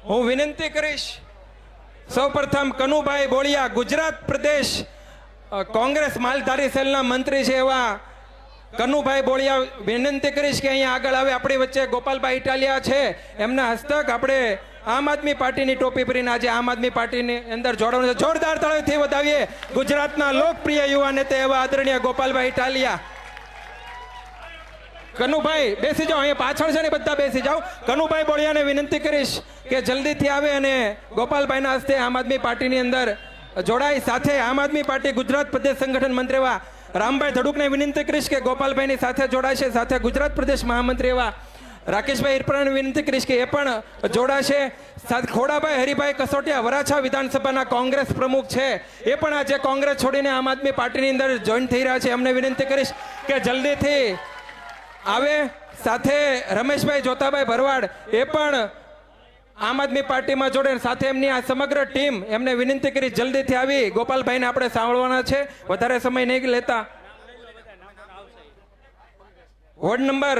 હું વિનંતી કરીશ સૌપ્રથમ કનુભાઈ બોળિયા ગુજરાત પ્રદેશ કોંગ્રેસ માલધારી સેલના મંત્રી છે એવા કનુભાઈ બોળિયા વિનંતી કરીશ કે અહીંયા આગળ આવે। આપણી વચ્ચે ગોપાલભાઈ ઇટાલિયા છે, એમના હસ્તક આપણે આમ આદમી પાર્ટીની ટોપી પહેરીને આજે આમ આદમી પાર્ટીની અંદર જોડાવાનું છે। જોરદાર તાળીઓથી વધાવીએ ગુજરાતના લોકપ્રિય યુવા નેતા એવા આદરણીય ગોપાલભાઈ ઇટાલિયા। કનુભાઈ બેસી જાઓ, અહીંયા પાછળ છે ને બધા બેસી જાઓ। કનુભાઈ બોળિયાને વિનંતી કરીશ કે જલ્દીથી આવે અને ગોપાલભાઈના હસ્તે આમ આદમી પાર્ટીની અંદર જોડાય। સાથે આમ આદમી પાર્ટી ગુજરાત પ્રદેશ સંગઠન મંત્રી એવા રામભાઈ ધડુકને વિનંતી કરીશ કે ગોપાલભાઈની સાથે જોડાશે। સાથે ગુજરાત પ્રદેશ મહામંત્રી એવા રાકેશભાઈ ઈરપરાને વિનંતી કરીશ કે એ પણ જોડાશે। સાથે ખોડાભાઈ હરિભાઈ કસોટિયા વરાછા વિધાનસભાના કોંગ્રેસ પ્રમુખ છે, એ પણ આજે કોંગ્રેસ છોડીને આમ આદમી પાર્ટીની અંદર જોઈન થઈ રહ્યા છે, એમને વિનંતી કરીશ કે જલ્દીથી આવે। સાથે રમેશભાઈ જોતાભાઈ ભરવાડ એ પણ આમ આદમી પાર્ટીમાં જોડે, સાથે એમની આ સમગ્ર ટીમ, એમને વિનંતી કરી જલ્દીથી આવી ગોપાલભાઈને આપણે સાંભળવાના છે, વધારે સમય નહીં લેતા। વોર્ડ નંબર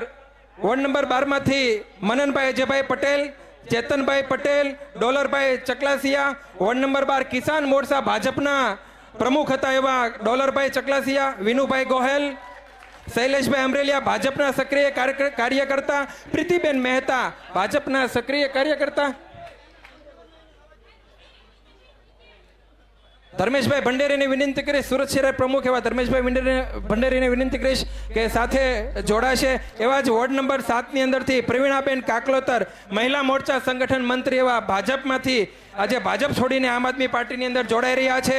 12 માંથી મનનભાઈ અજયભાઈ પટેલ, ચેતનભાઈ પટેલ, ડોલરભાઈ ચકલાસિયા। વોર્ડ નંબર 12 કિસાન મોરચા ભાજપના પ્રમુખ હતા એવા ડોલરભાઈ ચકલાસિયા, વિનુભાઈ ગોહેલ, શૈલેષભાઈ અમરેલિયા ભાજપના સક્રિય કાર્યકર્તા, પ્રીતિબેન મહેતા ભાજપના સક્રિય કાર્યકર્તા, ધર્મેશભાઈ ભંડેરીને વિનંતી કરીશ, સુરત શહેર પ્રમુખ એવા ધર્મેશભાઈ ભંડેરીને વિનંતી કરીશ કે સાથે જોડાશે। એવા જ વોર્ડ નંબર 7 ની અંદરથી પ્રવીણાબેન કાકલોતર મહિલા મોરચા સંગઠન મંત્રી એવા ભાજપમાંથી આજે ભાજપ છોડીને આમ આદમી પાર્ટીની અંદર જોડાઈ રહ્યા છે।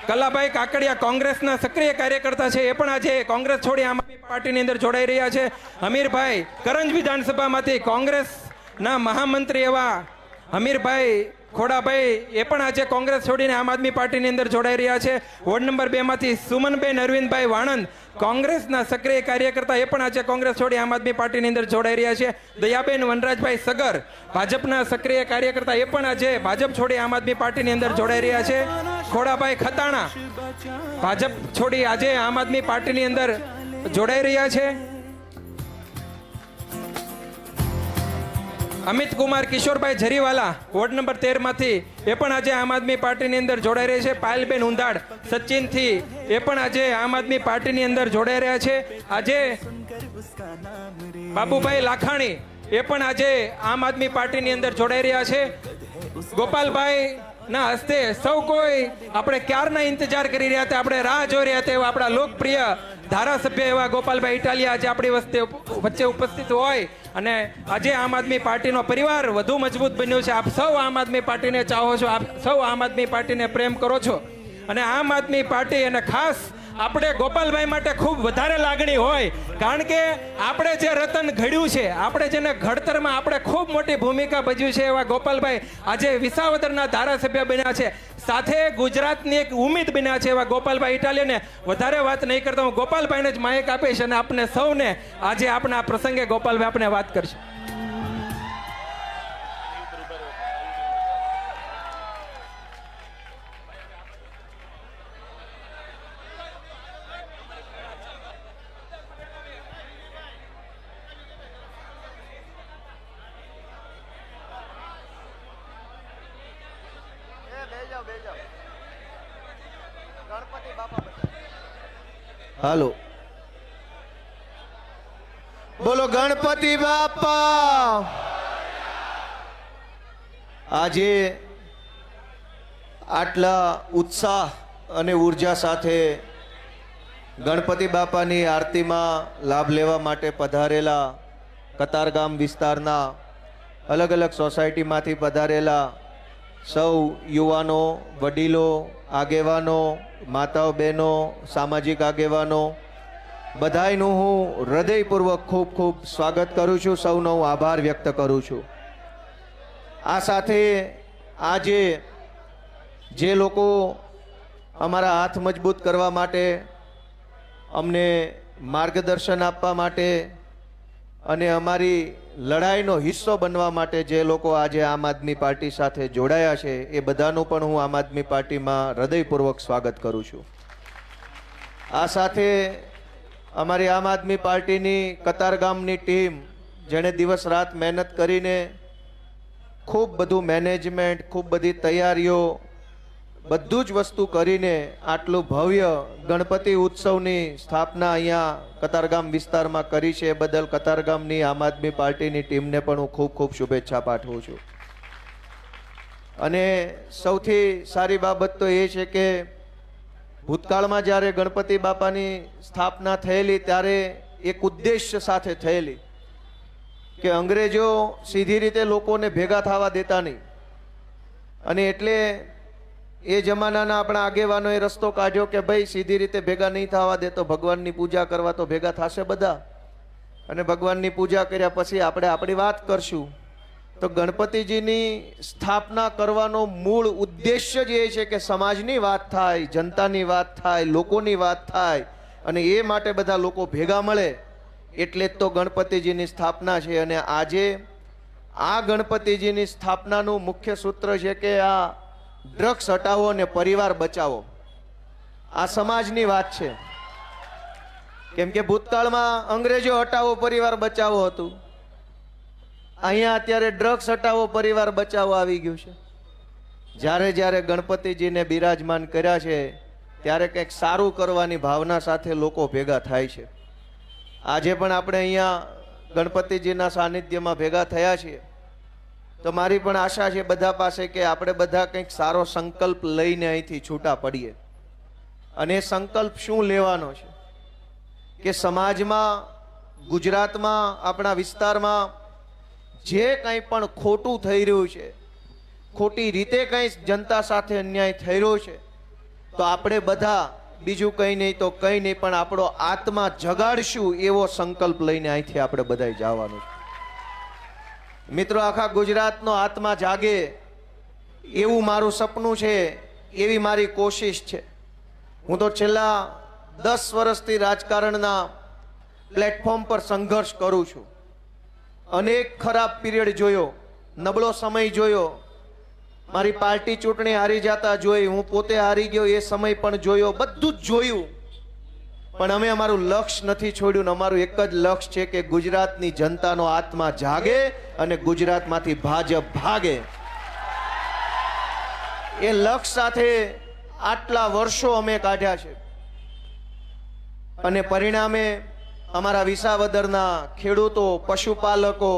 કલાભાઈ કાકડિયા કોંગ્રેસના સક્રિય કાર્યકર્તા છે, એ પણ આજે કોંગ્રેસ છોડી આમ આદમી પાર્ટીની અંદર જોડાઈ રહ્યા છે। હમીરભાઈ કરંજ વિધાનસભામાંથી કોંગ્રેસના મહામંત્રી એવા હમીરભાઈ ખોડાભાઈ એ પણ આજે કોંગ્રેસ છોડીને આમ આદમી પાર્ટીની અંદર જોડાઈ રહ્યા છે। વોર્ડ નંબર 2 માંથી સુમનબેન અરવિંદભાઈ વાણંદ કોંગ્રેસના સક્રિય કાર્યકર્તા, એ પણ આજે કોંગ્રેસ છોડી આમ આદમી પાર્ટીની અંદર જોડાઈ રહ્યા છે। દયાબેન વનરાજભાઈ સગર ભાજપના સક્રિય કાર્યકર્તા, એ પણ આજે ભાજપ છોડી આમ આદમી પાર્ટીની અંદર જોડાઈ રહ્યા છે। ખોડાભાઈ ખતાણા ભાજપ છોડી આજે આમ આદમી પાર્ટીની અંદર જોડાઈ રહ્યા છે। અમિત કુમાર કિશોરભાઈ જરીવાલા વોર્ડ નંબર 13 માંથી એ પણ આજે આમ આદમી પાર્ટીની અંદર જોડાઈ રહ્યા છે। પાયલબેન ઉંધાડ સચિનથી એ પણ આજે આમ આદમી પાર્ટીની અંદર જોડાઈ રહ્યા છે। આજે બાબુભાઈ લાખાણી એ પણ આજે આમ આદમી પાર્ટીની અંદર જોડાઈ રહ્યા છે। ગોપાલભાઈ ના હસ્તે સૌ કોઈ આપણે ક્યારના ઇંતજાર કરી રહ્યા હતા, આપણે રાહ જોઈ રહ્યા હતા એવા આપણા લોકપ્રિય ધારાસભ્ય એવા ગોપાલભાઈ ઇટાલિયા આજે આપણી વચ્ચે ઉપસ્થિત હોય અને આજે આમ આદમી પાર્ટીનો પરિવાર વધુ મજબૂત બન્યો છે। આપ સૌ આમ આદમી પાર્ટીને ચાહો છો, આપ સૌ આમ આદમી પાર્ટીને પ્રેમ કરો છો અને આમ આદમી પાર્ટી અને ખાસ આપણે ગોપાલભાઈ માટે ખૂબ વધારે લાગણી હોય, કારણ કે આપણે જે રતન ઘડ્યું છે, આપણે જેને ઘડતરમાં આપણે ખૂબ મોટી ભૂમિકા ભજવી છે એવા ગોપાલભાઈ આજે વિસાવદરના ધારાસભ્ય બન્યા છે, સાથે ગુજરાતની એક ઉમ્મીદ બન્યા છે એવા ગોપાલભાઈ ઇટાલિયાને વધારે વાત નહીં કરતા હું ગોપાલભાઈને જ માઇક આપીશ અને આપને સૌને આજે આપણા પ્રસંગે ગોપાલભાઈ આપણે વાત કરશે। હાલો, બોલો ગણપતિ બાપા। આજે આટલા ઉત્સાહ અને ઉર્જા સાથે ગણપતિ બાપાની આરતીમાં લાભ લેવા માટે પધારેલા કતારગામ વિસ્તારના અલગ અલગ સોસાયટીમાંથી પધારેલા સૌ યુવાનો, વડીલો, આગેવાનો, માતાઓ, બહેનો, સામાજિક આગેવાનો બધાયનું હું હૃદયપૂર્વક ખૂબ ખૂબ સ્વાગત કરું છું, સૌનો હું આભાર વ્યક્ત કરું છું। આ સાથે આજે જે લોકો અમારા હાથ મજબૂત કરવા માટે, અમને માર્ગદર્શન આપવા માટે અને અમારી લડાઈનો હિસ્સો બનવા માટે જે લોકો આજે આમ આદમી પાર્ટી સાથે જોડાયા છે એ બધાનું પણ હું આમ આદમી પાર્ટીમાં હૃદયપૂર્વક સ્વાગત કરું છું। આ સાથે અમારી આમ આદમી પાર્ટીની કતારગામની ટીમ જેણે દિવસ રાત મહેનત કરીને ખૂબ બધું મેનેજમેન્ટ, ખૂબ બધી તૈયારીઓ, બધું જ વસ્તુ કરીને આટલું ભવ્ય ગણપતિ ઉત્સવની સ્થાપના અહીંયા કતારગામ વિસ્તારમાં કરી છે. એ બદલ કતારગામની આમ આદમી પાર્ટીની ટીમને પણ હું ખૂબ ખૂબ શુભેચ્છા પાઠવું છું. અને સૌથી સારી બાબત તો એ છે કે ભૂતકાળમાં જ્યારે ગણપતિ બાપાની સ્થાપના થયેલી ત્યારે એક ઉદ્દેશ્ય સાથે થયેલી કે અંગ્રેજો સીધી રીતે લોકોને ભેગા થવા દેતા નહીં. અને એટલે એ જમાનાના આપણા આગેવાનોએ રસ્તો કાઢ્યો કે ભાઈ સીધી રીતે ભેગા નહીં થવા દે તો ભગવાનની પૂજા કરવા તો ભેગા થશે બધા, અને ભગવાનની પૂજા કર્યા પછી આપણે આપણી વાત કરશું. તો ગણપતિજીની સ્થાપના કરવાનો મૂળ ઉદ્દેશ્ય જ એ છે કે સમાજની વાત થાય, જનતાની વાત થાય, લોકોની વાત થાય, અને એ માટે બધા લોકો ભેગા મળે. એટલે જ તો ગણપતિજીની સ્થાપના છે. અને આજે આ ગણપતિજીની સ્થાપનાનું મુખ્ય સૂત્ર છે કે આ ડ્રગ્સ હટાવો અને પરિવાર બચાવો. આ સમાજની વાત છે. કેમ કે ભૂતકાળમાં અંગ્રેજો હટાવો પરિવાર બચાવો હતું, અહીંયા અત્યારે ડ્રગ્સ હટાવો પરિવાર બચાવો આવી ગયું છે. જ્યારે જ્યારે ગણપતિજીને બિરાજમાન કર્યા છે ત્યારે કંઈક સારું કરવાની ભાવના સાથે લોકો ભેગા થાય છે. આજે પણ આપણે અહીંયા ગણપતિજીના સાનિધ્યમાં ભેગા થયા છીએ. તો મારી પણ આશા છે બધા પાસે કે આપણે બધા કંઈક સારો સંકલ્પ લઈને અહીંથી છૂટા પડીએ. અને એ સંકલ્પ શું લેવાનો છે કે સમાજમાં, ગુજરાતમાં, આપણા વિસ્તારમાં જે કંઈ પણ ખોટું થઈ રહ્યું છે, ખોટી રીતે કંઈ જનતા સાથે અન્યાય થઈ રહ્યો છે, તો આપણે બધા બીજું કંઈ નહીં તો કંઈ નહીં પણ આપણો આત્મા જગાડશું એવો સંકલ્પ લઈને અહીંથી આપણે બધાય જવાનું છે. મિત્રો, આખા ગુજરાતનો આત્મા જાગે એવું મારું સપનું છે, એવી મારી કોશિશ છે. હું તો છેલ્લા 10 વર્ષથી રાજકારણના પ્લેટફોર્મ પર સંઘર્ષ કરું છું. અનેક ખરાબ પીરિયડ જોયો, નબળો સમય જોયો, મારી પાર્ટી ચૂંટણી હારી જતા જોઈ, હું પોતે હારી ગયો એ સમય પણ જોયો, બધું જ જોયું. પણ અમે અમારું લક્ષ્ય નથી છોડ્યું. અમારું એક જ લક્ષ્ય છે કે ગુજરાતની જનતાનો આત્મા જાગે અને ગુજરાતમાંથી ભાજપ ભાગે. એ લક્ષ્ય સાથે આટલા વર્ષો અમે કાઢ્યા છે. અને પરિણામે અમારા વિસાવદરના ખેડૂતો, પશુપાલકો,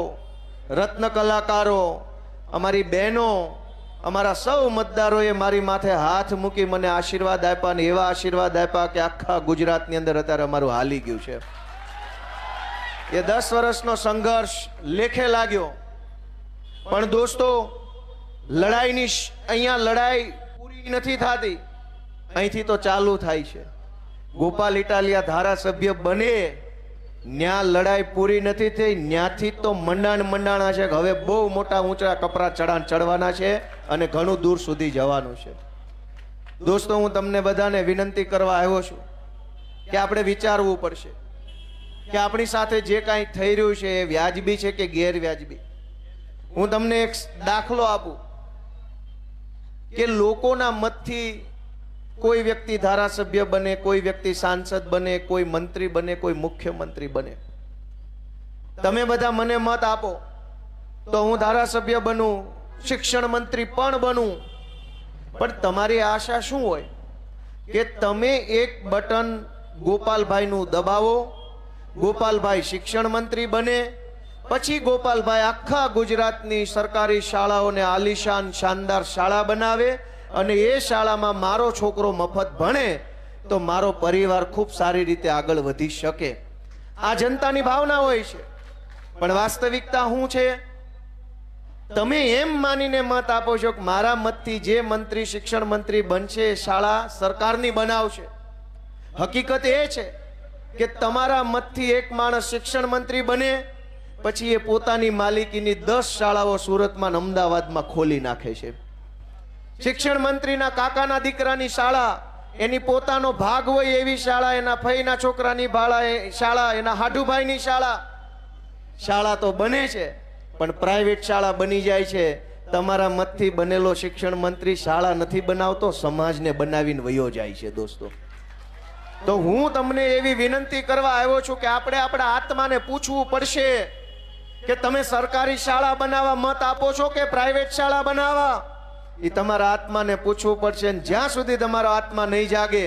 રત્ન કલાકારો, અમારી બહેનો, અમારા સૌ મતદારોએ મારી માથે હાથ મૂકી મને આશીર્વાદ આપ્યા, અને એવા આશીર્વાદ આપ્યા કે આખા ગુજરાતની અંદર અત્યારે અમારું હાલી ગયું છે. એ 10 વર્ષનો સંઘર્ષ લેખે લાગ્યો. પણ દોસ્તો, લડાઈની અહીંયા લડાઈ પૂરી નથી થતી, અહીંથી તો ચાલુ થાય છે. ગોપાલ ઇટાલિયા ધારાસભ્ય બને ન્યા લડાઈ પૂરી નથી થઈ, ન્યાથી તો મંડાણા છે. હવે બહુ મોટા ઊંચા કપરા ચડવાના છે અને ઘણું દૂર સુધી જવાનું છે. દોસ્તો, હું તમને બધાને વિનંતી કરવા આવ્યો છું કે આપણે વિચારવું પડશે કે આપણી સાથે જે કાંઈ થઈ રહ્યું છે એ વ્યાજબી છે કે ગેરવ્યાજબી. હું તમને એક દાખલો આપું કે લોકોના મતથી કોઈ વ્યક્તિ ધારાસભ્ય બને, કોઈ વ્યક્તિ સાંસદ બને, કોઈ મંત્રી બને, કોઈ મુખ્યમંત્રી બને. તમે બધા મને મત આપો તો હું ધારાસભ્ય બનું, શિક્ષણ મંત્રી પણ બનું. પણ તમારી આશા શું હોય કે તમે એક બટન ગોપાલભાઈનું દબાવો, ગોપાલભાઈ શિક્ષણ મંત્રી બને, પછી ગોપાલભાઈ આખા ગુજરાતની સરકારી શાળાઓને આલીશાન શાનદાર શાળા બનાવે, અને એ શાળામાં મારો છોકરો મફત ભણે તો મારો પરિવાર ખૂબ સારી રીતે આગળ વધી શકે. આ જનતાની ભાવના હોય છે. પણ વાસ્તવિકતા શું છે? તમે એમ માનીને મત આપો છો કે મારા મતથી જે મંત્રી શિક્ષણ મંત્રી બનશે એ શાળા સરકારની બનાવશે. હકીકત એ છે કે તમારા મતથી એક માણસ શિક્ષણ મંત્રી બને, પછી એ પોતાની માલિકીની 10 શાળાઓ સુરતમાં, અમદાવાદમાં ખોલી નાખે છે. શિક્ષણ મંત્રીના કાકાના દીકરાની શાળા, એની પોતાનો ભાગ હોય એવી શાળા, એના ફઈના છોકરાની શાળા, એના હાડુભાઈની શાળા તો બને છે, પણ પ્રાઇવેટ શાળા બની જાય છે. તમારા મતથી બનેલો શિક્ષણ મંત્રી શાળા નથી બનાવતો, સમાજને બનાવીને વયો જાય છે. દોસ્તો, તો હું તમને એવી વિનંતી કરવા આવ્યો છું કે આપણે આપણા આત્માને પૂછવું પડશે કે તમે સરકારી શાળા બનાવવા મત આપો છો કે પ્રાઇવેટ શાળા બનાવવા, એ તમારા આત્માને પૂછવું પડશે. અને જ્યાં સુધી તમારો આત્મા નહીં જાગે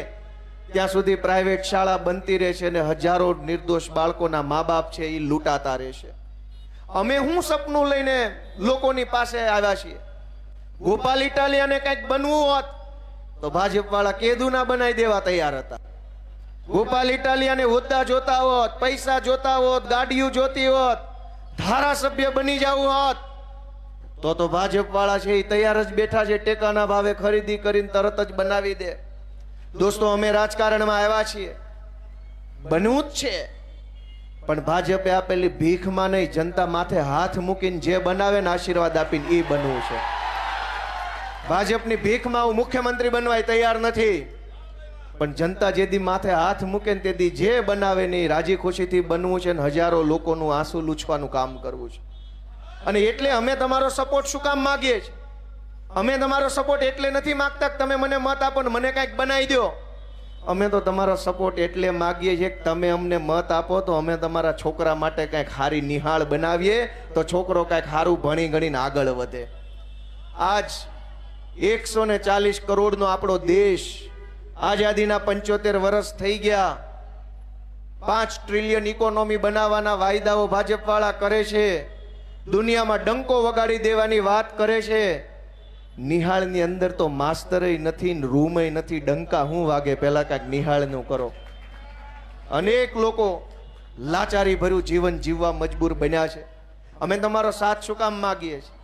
ત્યાં સુધી પ્રાઇવેટ શાળા બનતી રહેશે અને હજારો નિર્દોષ બાળકોના મા બાપ છે એ લૂંટાતા રહેશે. અમે હું સપનું લઈને લોકોની પાસે આવ્યા છીએ. ગોપાલ ઇટાલિયાને કંઈક બનવું હોત તો ભાજપ વાળા કેદુના બનાવી દેવા તૈયાર હતા. ગોપાલ ઇટાલિયાને હોદ્દા જોતા હોત, પૈસા જોતા હોત, ગાડીઓ જોતી હોત, ધારાસભ્ય બની જવું હોત તો ભાજપ વાળા છે એ તૈયાર જ બેઠા છે. ટેકાના ભાવે ખરીદી કરીને તરત જ બનાવી દે. દોસ્તો, અમે રાજકારણમાં આવ્યા છીએ, બનવું જ છે, પણ ભાજપે આપેલી ભીખમાં નહીં, જનતા માથે હાથ મૂકીને જે બનાવે ને આશીર્વાદ આપીને એ બનવું છે. ભાજપની ભીખમાં હું મુખ્યમંત્રી બનવાય તૈયાર નથી, પણ જનતા જેદી માથે હાથ મૂકે ને તેથી જે બનાવે ને રાજી ખુશીથી બનવું છે ને હજારો લોકોનું આંસુ લૂછવાનું કામ કરવું છે. અને એટલે અમે તમારો સપોર્ટ શું કામ માંગીએ છીએ? અમે તમારો સપોર્ટ એટલે નથી માંગતા કે તમે મને મત આપો ને મને કંઈક બનાવી દો. અમે તો તમારો સપોર્ટ એટલે માંગીએ છીએ કે તમે અમને મત આપો તો અમે તમારા છોકરા માટે કંઈક સારી નિહાળ બનાવીએ તો છોકરો કંઈક સારું ભણી ગણીને આગળ વધે. આજ 140 કરોડનો આપણો દેશ, આઝાદીના 75 વર્ષ થઈ ગયા. 5 ટ્રિલિયન ઇકોનોમી બનાવવાના વાયદાઓ ભાજપ વાળા કરે છે. દુનિયામાં ડંકો વગાડી દેવાની વાત કરે છે. નિહાળની અંદર તો માસ્તરય નથી, રૂમય નથી, ડંકા હું વાગે? પહેલા કાંઈક નિહાળનું કરો. અનેક લોકો લાચારી ભર્યું જીવન જીવવા મજબૂર બન્યા છે. અમે તમારો સાથ શું કામ માગીએ છીએ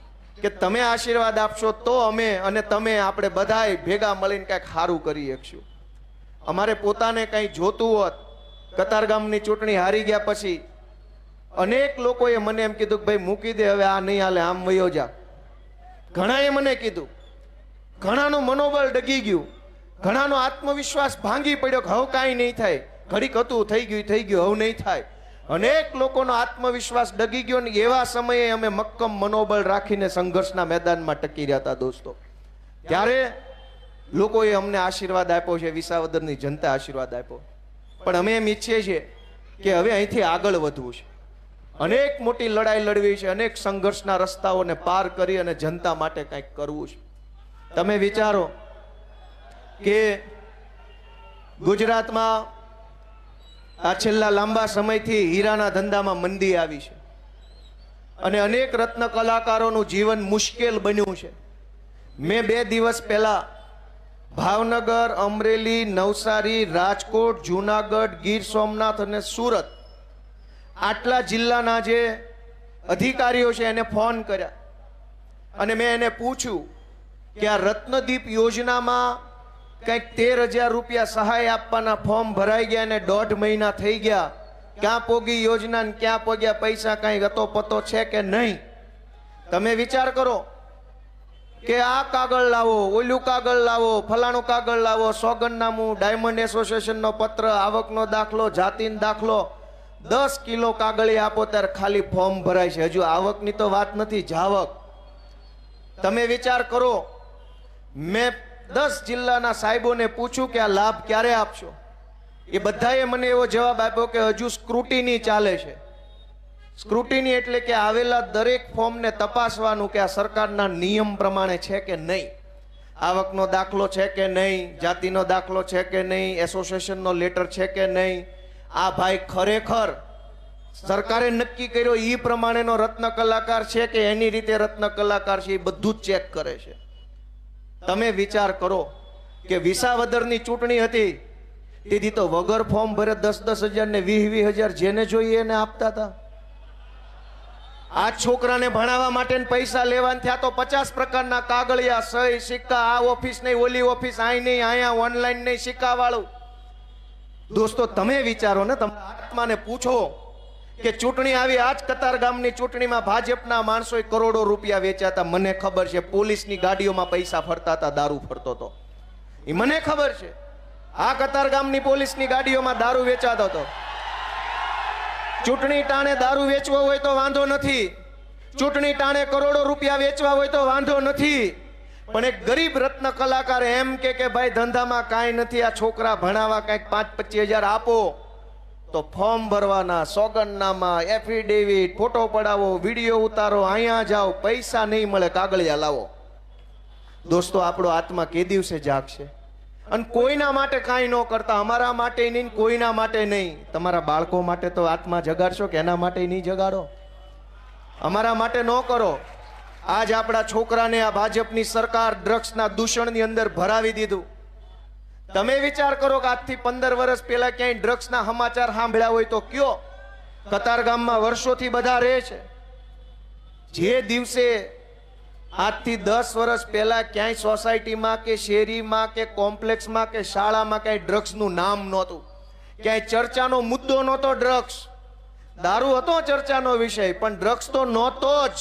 કે તમે આશીર્વાદ આપશો તો અમે અને તમે આપણે બધાય ભેગા મળીને કંઈક સારું કરી શકશું. અમારે પોતાને કંઈ જોતું હોત, કતારગામની ચૂંટણી હારી ગયા પછી અનેક લોકોએ મને એમ કીધું કે ભાઈ મૂકી દે હવે, આ નહીં હાલે, આમ વયો જા. ઘણાએ મને કીધું, ઘણાનું મનોબળ ડગી ગયું, ઘણાનો આત્મવિશ્વાસ ભાંગી પડ્યો કે હવે કાંઈ નહીં થાય, ઘડીક હતું થઈ ગયું હવે નહીં થાય. અનેક લોકોનો આત્મવિશ્વાસ ડગી ગયો ને એવા સમયે અમે મક્કમ મનોબળ રાખીને સંઘર્ષના મેદાનમાં ટકી રહ્યા હતા. દોસ્તો, ત્યારે લોકોએ અમને આશીર્વાદ આપ્યો છે, વિસાવદરની જનતા આશીર્વાદ આપ્યો, પણ અમે એમ ઈચ્છીએ છીએ કે હવે અહીંથી આગળ વધવું છે. અનેક મોટી લડાઈ લડવી છે, અનેક સંઘર્ષના રસ્તાઓને પાર કરી અને જનતા માટે કંઈક કરવું છે. તમે વિચારો કે ગુજરાતમાં આ છેલ્લા લાંબા સમયથી હીરાના ધંધામાં મંદી આવી છે અને અનેક રત્ન કલાકારોનું જીવન મુશ્કેલ બન્યું છે. મેં 2 દિવસ પહેલા ભાવનગર, અમરેલી, નવસારી, રાજકોટ, જુનાગઢ, ગીર સોમનાથ અને સુરત આટલા જિલ્લાના જે અધિકારીઓ છે એને ફોન કર્યા અને મેં એને પૂછ્યું કે આ રત્નદીપ યોજનામાં કંઈક 13,000 રૂપિયા સહાય આપવાના ફોર્મ ભરાઈ ગયા અને 1.5 મહિના થઈ ગયા, ક્યાં પોગી યોજના ને ક્યાં પોગ્યા પૈસા, કાંઈ ગતો પતો છે કે નહીં? તમે વિચાર કરો કે આ કાગળ લાવો, ઓલું કાગળ લાવો, ફલાણું કાગળ લાવો, સોગંદનામું, ડાયમંડ એસોસિએશનનો પત્ર, આવકનો દાખલો, જાતિનો દાખલો, 10 કિલો કાગળી આપો ત્યારે ખાલી ફોર્મ ભરાય છે. હજુ આવકની તો વાત નથી, જાવક. તમે વિચાર કરો, મેં 10 જિલ્લાના સાહેબોને પૂછ્યું કે આ લાભ ક્યારે આપશો? એ બધાએ મને એવો જવાબ આપ્યો કે હજુ સ્ક્રુટિની ચાલે છે. સ્ક્રુટિની એટલે કે આવેલા દરેક ફોર્મને તપાસવાનું કે આ સરકારના નિયમ પ્રમાણે છે કે નહીં, આવકનો દાખલો છે કે નહીં, જાતિનો દાખલો છે કે નહીં, એસોસિએશનનો લેટર છે કે નહીં, આ ભાઈ ખરેખર સરકારે નક્કી કર્યો એ પ્રમાણેનો રત્ન કલાકાર છે કે એની રીતે રત્ન કલાકાર છે, એ બધું જ ચેક કરે છે. તમે વિચાર કરો કે વિસાવદરની ચૂંટણી હતી તેથી તો વગર ફોર્મ ભરે 10-10 હજાર ને 20-20 હજાર જેને જોઈએ એને આપતા હતા. આ છોકરાને ભણાવવા માટે પૈસા લેવાના થયા તો 50 પ્રકારના કાગળિયા, સહી, સિક્કા, આ ઓફિસ નહીં, ઓલી ઓફિસ, અહીં નહીં, અહીંયા ઓનલાઈન નહીં, સિક્કા વાળું. દોસ્તો, તમે વિચારો ને, તમારા આત્માને પૂછો કે ચૂંટણી આવી, આજ કતારગામની ચૂંટણીમાં ભાજપના માણસોએ કરોડો રૂપિયા વેચ્યા હતા. મને ખબર છે, પોલીસની ગાડીઓમાં પૈસા ફરતા હતા, દારૂ ફરતો હતો, એ મને ખબર છે. આ કતારગામની પોલીસની ગાડીઓમાં દારૂ વેચાતો હતો. ચૂંટણી ટાણે દારૂ વેચવો હોય તો વાંધો નથી, ચૂંટણી ટાણે કરોડો રૂપિયા વેચવા હોય તો વાંધો નથી, પણ એક ગરીબ રત્ન કલાકાર એમ કે ભાઈ ધંધામાં કાંઈ નથી, આ છોકરા ભણાવવા કંઈક 5-25 હજાર આપો તો ફોર્મ ભરવાના, સોગંદનામા, એફિડેવિટ, ફોટો પડાવો, વિડીયો ઉતારો, અહીંયા જાઓ, પૈસા નહીં મળે, કાગળિયા લાવો. દોસ્તો, આપણો આત્મા કે દિવસે જાગશે? અને કોઈના માટે કાંઈ ન કરતા, અમારા માટે નહીં, કોઈના માટે નહીં. તમારા બાળકો માટે તો આત્મા જગાડશો કે એના માટે નહીં જગાડો? અમારા માટે ન કરો. આજ આપણા છોકરાને આ ભાજપની સરકાર ડ્રગ્સના દૂષણની અંદર ભરાવી દીધું. તમે વિચાર કરો કે આજથી 15 વર્ષ પહેલા ક્યાંય ડ્રગ્સના સમાચાર સાંભળ્યા હોય તો કયો? કતારગામમાં વર્ષોથી બધા રહે છે. જે દિવસે આજથી 10 વર્ષ પહેલા ક્યાંય સોસાયટીમાં કે શેરીમાં કે કોમ્પ્લેક્સમાં કે શાળામાં ક્યાંય ડ્રગ્સનું નામ નહોતું, ક્યાંય ચર્ચાનો મુદ્દો નહોતો ડ્રગ્સ. દારૂ હતો ચર્ચાનો વિષય, પણ ડ્રગ્સ તો નહોતો જ.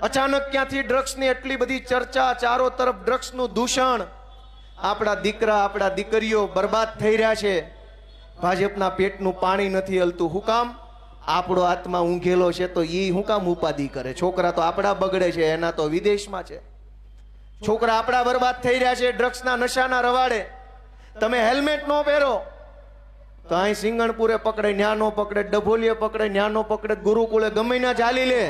અચાનક ક્યાંથી ડ્રગ્સની એટલી બધી ચર્ચા, ચારો તરફ ડ્રગ્સનું દૂષણ. આપણા દીકરા, આપણા દીકરીઓ બરબાદ થઈ રહ્યા છે. ભાજપના પેટનું પાણી નથી હલતું. હું કામ? આપણો આત્મા ઊંઘેલો છે તો ઈ હું કામ ઉપાધિ કરે? છોકરા તો આપણા બગડે છે, એના તો વિદેશમાં છે. છોકરા આપણા બરબાદ થઈ રહ્યા છે ડ્રગ્સના નશાના રવાડે. તમે હેલ્મેટ ન પહેરો તો અહીં સિંગણપુરે પકડે, ન્યા નો પકડે, ડભોલીએ પકડે, ન્યા નો પકડે, ગુરુકુળે ગમે ના ચાલી લે.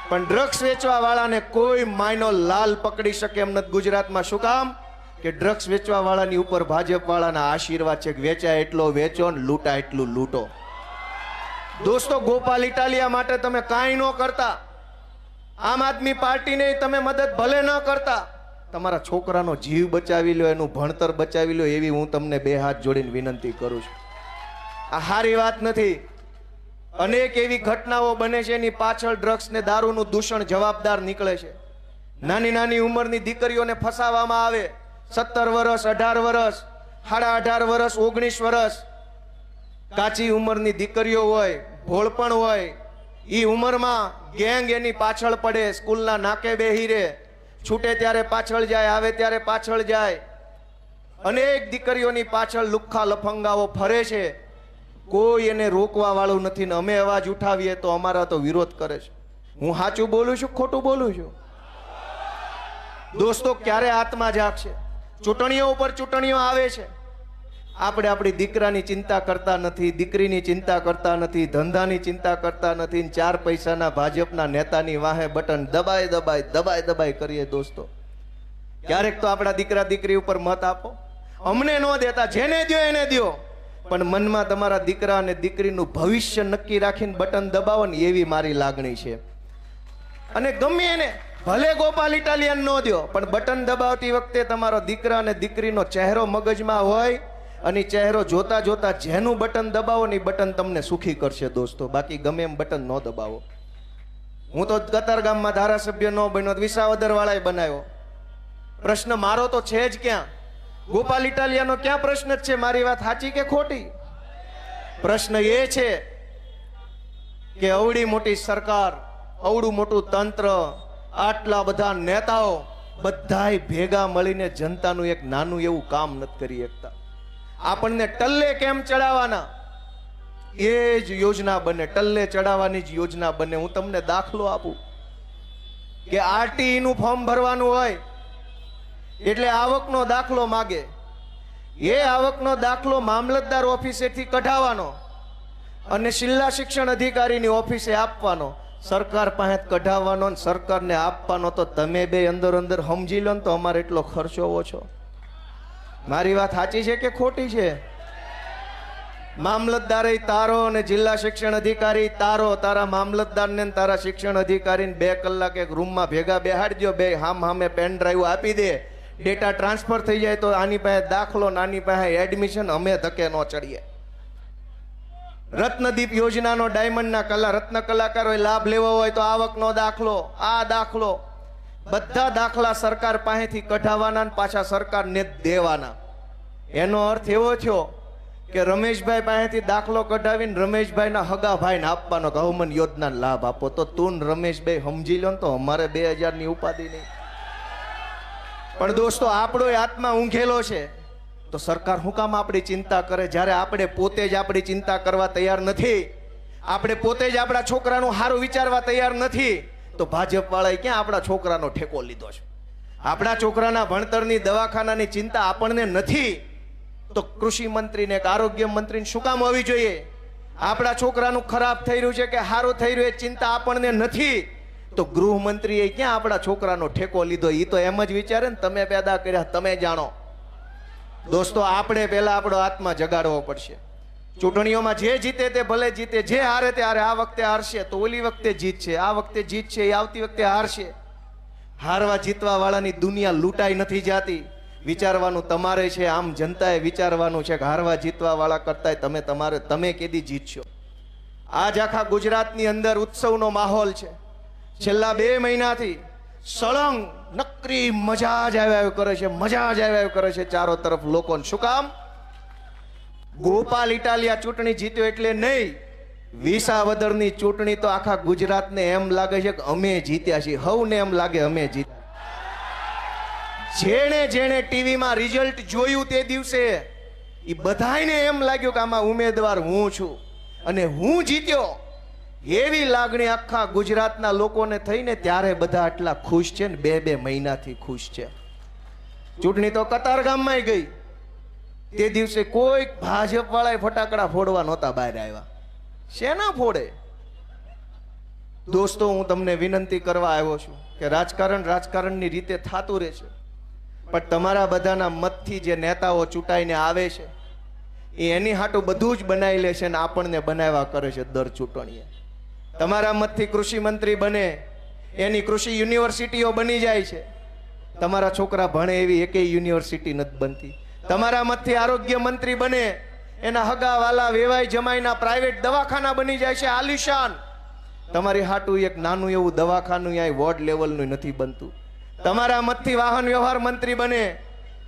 પણ ડ્રગ્સ વેચવા વાળાને કોઈ માયનો લાલ પકડી શકે એમ નથી ગુજરાતમાં. શું કામ? કે ડ્રગ્સ વેચવા વાળાની ઉપર ભાજપ વાળાના આશીર્વાદ છે કે વેચાય એટલો વેચો ને લૂંટા એટલું લૂંટો. દોસ્તો, ગોપાલ ઇટાલિયા માટે તમે કાંઈ ન કરતા, આમ આદમી પાર્ટીને તમે મદદ ભલે ન કરતા, તમારા છોકરાનો જીવ બચાવી લો, એનું ભણતર બચાવી લો, એવી હું તમને બે હાથ જોડીને વિનંતી કરું છું. આ સારી વાત નથી. અનેક એવી ઘટનાઓ બને છે, એની પાછળ ડ્રગ્સ ને દારૂનું દૂષણ જવાબદાર નીકળે છે. નાની નાની ઉંમરની દીકરીઓને ફસાવવામાં આવે. 17 વર્ષ, 18 વર્ષ, 18.5 વર્ષ, 19 વર્ષ કાચી ઉંમરની દીકરીઓ હોય, ભોળપણ હોય. ઈ ઉંમરમાં ગેંગ એની પાછળ પડે, સ્કૂલના નાકે બેહી રહે, છૂટે ત્યારે પાછળ જાય, આવે ત્યારે પાછળ જાય. અનેક દીકરીઓની પાછળ લુખ્ખા લફંગાઓ ફરે છે. કોઈ એને રોકવા વાળું નથી ને અમે અવાજ ઉઠાવીએ તો અમારા તો વિરોધ કરે છે. હું સાચું બોલું છું, ખોટું બોલું છું? દોસ્તો, ક્યારે આત્મા જાગશે? ચૂંટણીઓ ઉપર ચૂંટણીઓ આવે છે, આપણે આપણી દીકરાની ચિંતા કરતા નથી, દીકરીની ચિંતા કરતા નથી, ધંધાની ચિંતા કરતા નથી. 4 પૈસાના ભાજપના નેતાની વાહે બટન દબાઈ કરીએ. દોસ્તો, ક્યારેક તો આપણા દીકરા દીકરી ઉપર મત આપો. અમને ન દેતા, જેને દ્યો એને દ્યો, પણ મનમાં તમારા દીકરા અને દીકરીનું ભવિષ્ય નક્કી રાખીને બટન દબાવો ને, એવી મારી લાગણી છે. અને ગમે એને, ભલે ગોપાલ ઇટાલિયન નો દ્યો, પણ બટન દબાવતી વખતે તમારો દીકરા અને દીકરીનો ચહેરો મગજમાં હોય, અને ચહેરો જોતા જોતા જેનું બટન દબાવો ને બટન તમને સુખી કરશે. દોસ્તો, બાકી ગમે એમ બટન ન દબાવો. હું તો કતારગામમાં ધારાસભ્ય ન બન્યો, વિસાવદર વાળાએ બનાવ્યો. પ્રશ્ન મારો તો છે જ ક્યાં? ગોપાલ ઇટાલિયાનો ક્યાં પ્રશ્ન જ છે? મારી વાત સાચી કે ખોટી? પ્રશ્ન એ છે કે અવડી મોટી સરકાર, અવડું મોટું તંત્ર, આટલા બધા નેતાઓ બધાય ભેગા મળીને જનતાનું એક નાનું એવું કામ નથી કરી શકતા. આપણને ટલ્લે કેમ ચડાવવાના એ જ યોજના બને, ટલ્લે ચડાવવાની જ યોજના બને. હું તમને દાખલો આપું કે આરટીઈ નું ફોર્મ ભરવાનું હોય એટલે આવકનો દાખલો માગે. એ આવકનો દાખલો મામલતદાર ઓફિસેથી કઢાવવાનો અને જિલ્લા શિક્ષણ અધિકારીની ઓફિસે આપવાનો. સરકાર પાસે કઢાવવાનો ને સરકારને આપવાનો. તો તમે બે અંદર અંદર સમજી લો ને તો અમારે એટલો ખર્ચો ઓછો. મારી વાત સાચી છે કે ખોટી છે? મામલતદારે તારો અને જિલ્લા શિક્ષણ અધિકારી તારો. તારા મામલતદારને તારા શિક્ષણ અધિકારીને 2 કલાક એક રૂમમાં ભેગા બેહાડી દો. બે હામે પેન ડ્રાઈવ આપી દે, ડેટા ટ્રાન્સફર થઈ જાય તો આની પાસે દાખલો, નાની પાસે એડમિશન. અમે ધકે નો ચડીએ. રત્નદીપ યોજનાનો ડાયમંડના રત્ન કલાકારોએ લાભ લેવો હોય તો આવકનો દાખલો, આ દાખલો, બધા દાખલા સરકાર પાસેથી કઢાવવાના ને પાછા સરકારને દેવાના. એનો અર્થ એવો થયો કે રમેશભાઈ પાસેથી દાખલો કઢાવીને રમેશભાઈના હગા ભાઈને આપવાનો કે હવમન યોજના લાભ આપો. તો તું રમેશભાઈ સમજી લો ને તો અમારે 2000 ની ઉપાધિ નહીં. પણ દોસ્તો, આપણો આત્મા ઊંઘેલો છે તો સરકાર શું કામ આપણી ચિંતા કરે? જ્યારે આપણે પોતે જ આપણી ચિંતા કરવા તૈયાર નથી, આપણે પોતે જ આપણા છોકરાનું સારું વિચારવા તૈયાર નથી, તો ભાજપ વાળાએ ક્યાં આપણા છોકરાનો ઠેકો લીધો છે? આપણા છોકરાના ભણતરની, દવાખાનાની ચિંતા આપણને નથી. તો કૃષિ મંત્રીને કે આરોગ્ય મંત્રીને શું કામ હોવી જોઈએ? આપણા છોકરાનું ખરાબ થઈ રહ્યું છે કે સારું થઈ રહ્યું એ ચિંતા આપણને નથી, તો ગૃહમંત્રીએ ક્યાં આપણા છોકરાનો ઠેકો લીધો? એ તો એમ જ વિચારે ને તમે પેદા કર્યા તમે જાણો. દોસ્તો, આપણે પહેલા આપણો આત્મા જગાડવો પડશે. ચૂંટણીઓમાં જે જીતે તે ભલે જીતે, જે હારે તે હારે. આ વખતે હારશે તો ઓલી વખતે જીતશે, આ વખતે જીતશે એ આવતી વખતે હારશે. હારવા જીતવા વાળાની દુનિયા લૂંટાઈ નથી જાતી. વિચારવાનું તમારે છે, આમ જનતાએ વિચારવાનું છે કે હારવા જીતવા વાળા કરતાંય તમે કેદી જીતશો. આજ આખા ગુજરાતની અંદર ઉત્સવનો માહોલ છે. છેલ્લા 2 મહિનાથી સળંગ નકરી મજા જ આવ્યા કરે છે, મજા જ આવ્યા કરે છે ચારો તરફ લોકોને. શું કામ? ગોપાલ ઇટાલિયા ચૂંટણી જીત્યો એટલે નહીં, વિસાવદરની ચૂંટણી તો આખા ગુજરાતને એમ લાગે છે કે અમે જીત્યા છીએ. હવને એમ લાગે અમે જીત્યા. જેણે જેણે ટીવીમાં રિઝલ્ટ જોયું તે દિવસે એ બધાને એમ લાગ્યું કે આમાં ઉમેદવાર હું છું અને હું જીત્યો. એવી લાગણી આખા ગુજરાતના લોકોને થઈને ત્યારે બધા આટલા ખુશ છે ને 2 મહિનાથી ખુશ છે. ચૂંટણી તો કતારગામમાં ગઈ, તે દિવસે કોઈ ભાજપ વાળાએ ફટાકડા ફોડવા નહોતા બહાર આવ્યા. શેના ફોડે? દોસ્તો, હું તમને વિનંતી કરવા આવ્યો છું કે રાજકારણની રીતે થતું રહેશે, પણ તમારા બધાના મતથી જે નેતાઓ ચૂંટાઈને આવે છે એ એની હાટું બધું જ બનાવી લે છે ને આપણને બનાવ્યા કરે છે દર ચૂંટણીએ. તમારા મતથી કૃષિ મંત્રી બને, એની કૃષિ યુનિવર્સિટીઓ બની જાય છે. તમારા છોકરા ભણે એવી એકેય યુનિવર્સિટી નથી બનતી. તમારા મતથી આરોગ્ય મંત્રી બને, એના હગાવાલા વેવાઈ જમાઈના પ્રાઇવેટ દવાખાના બની જાય છે આલિશાન. તમારી હાટું એક નાનું એવું દવાખાનું અહીં વોર્ડ લેવલનું નથી બનતું. તમારા મતથી વાહન વ્યવહાર મંત્રી બને,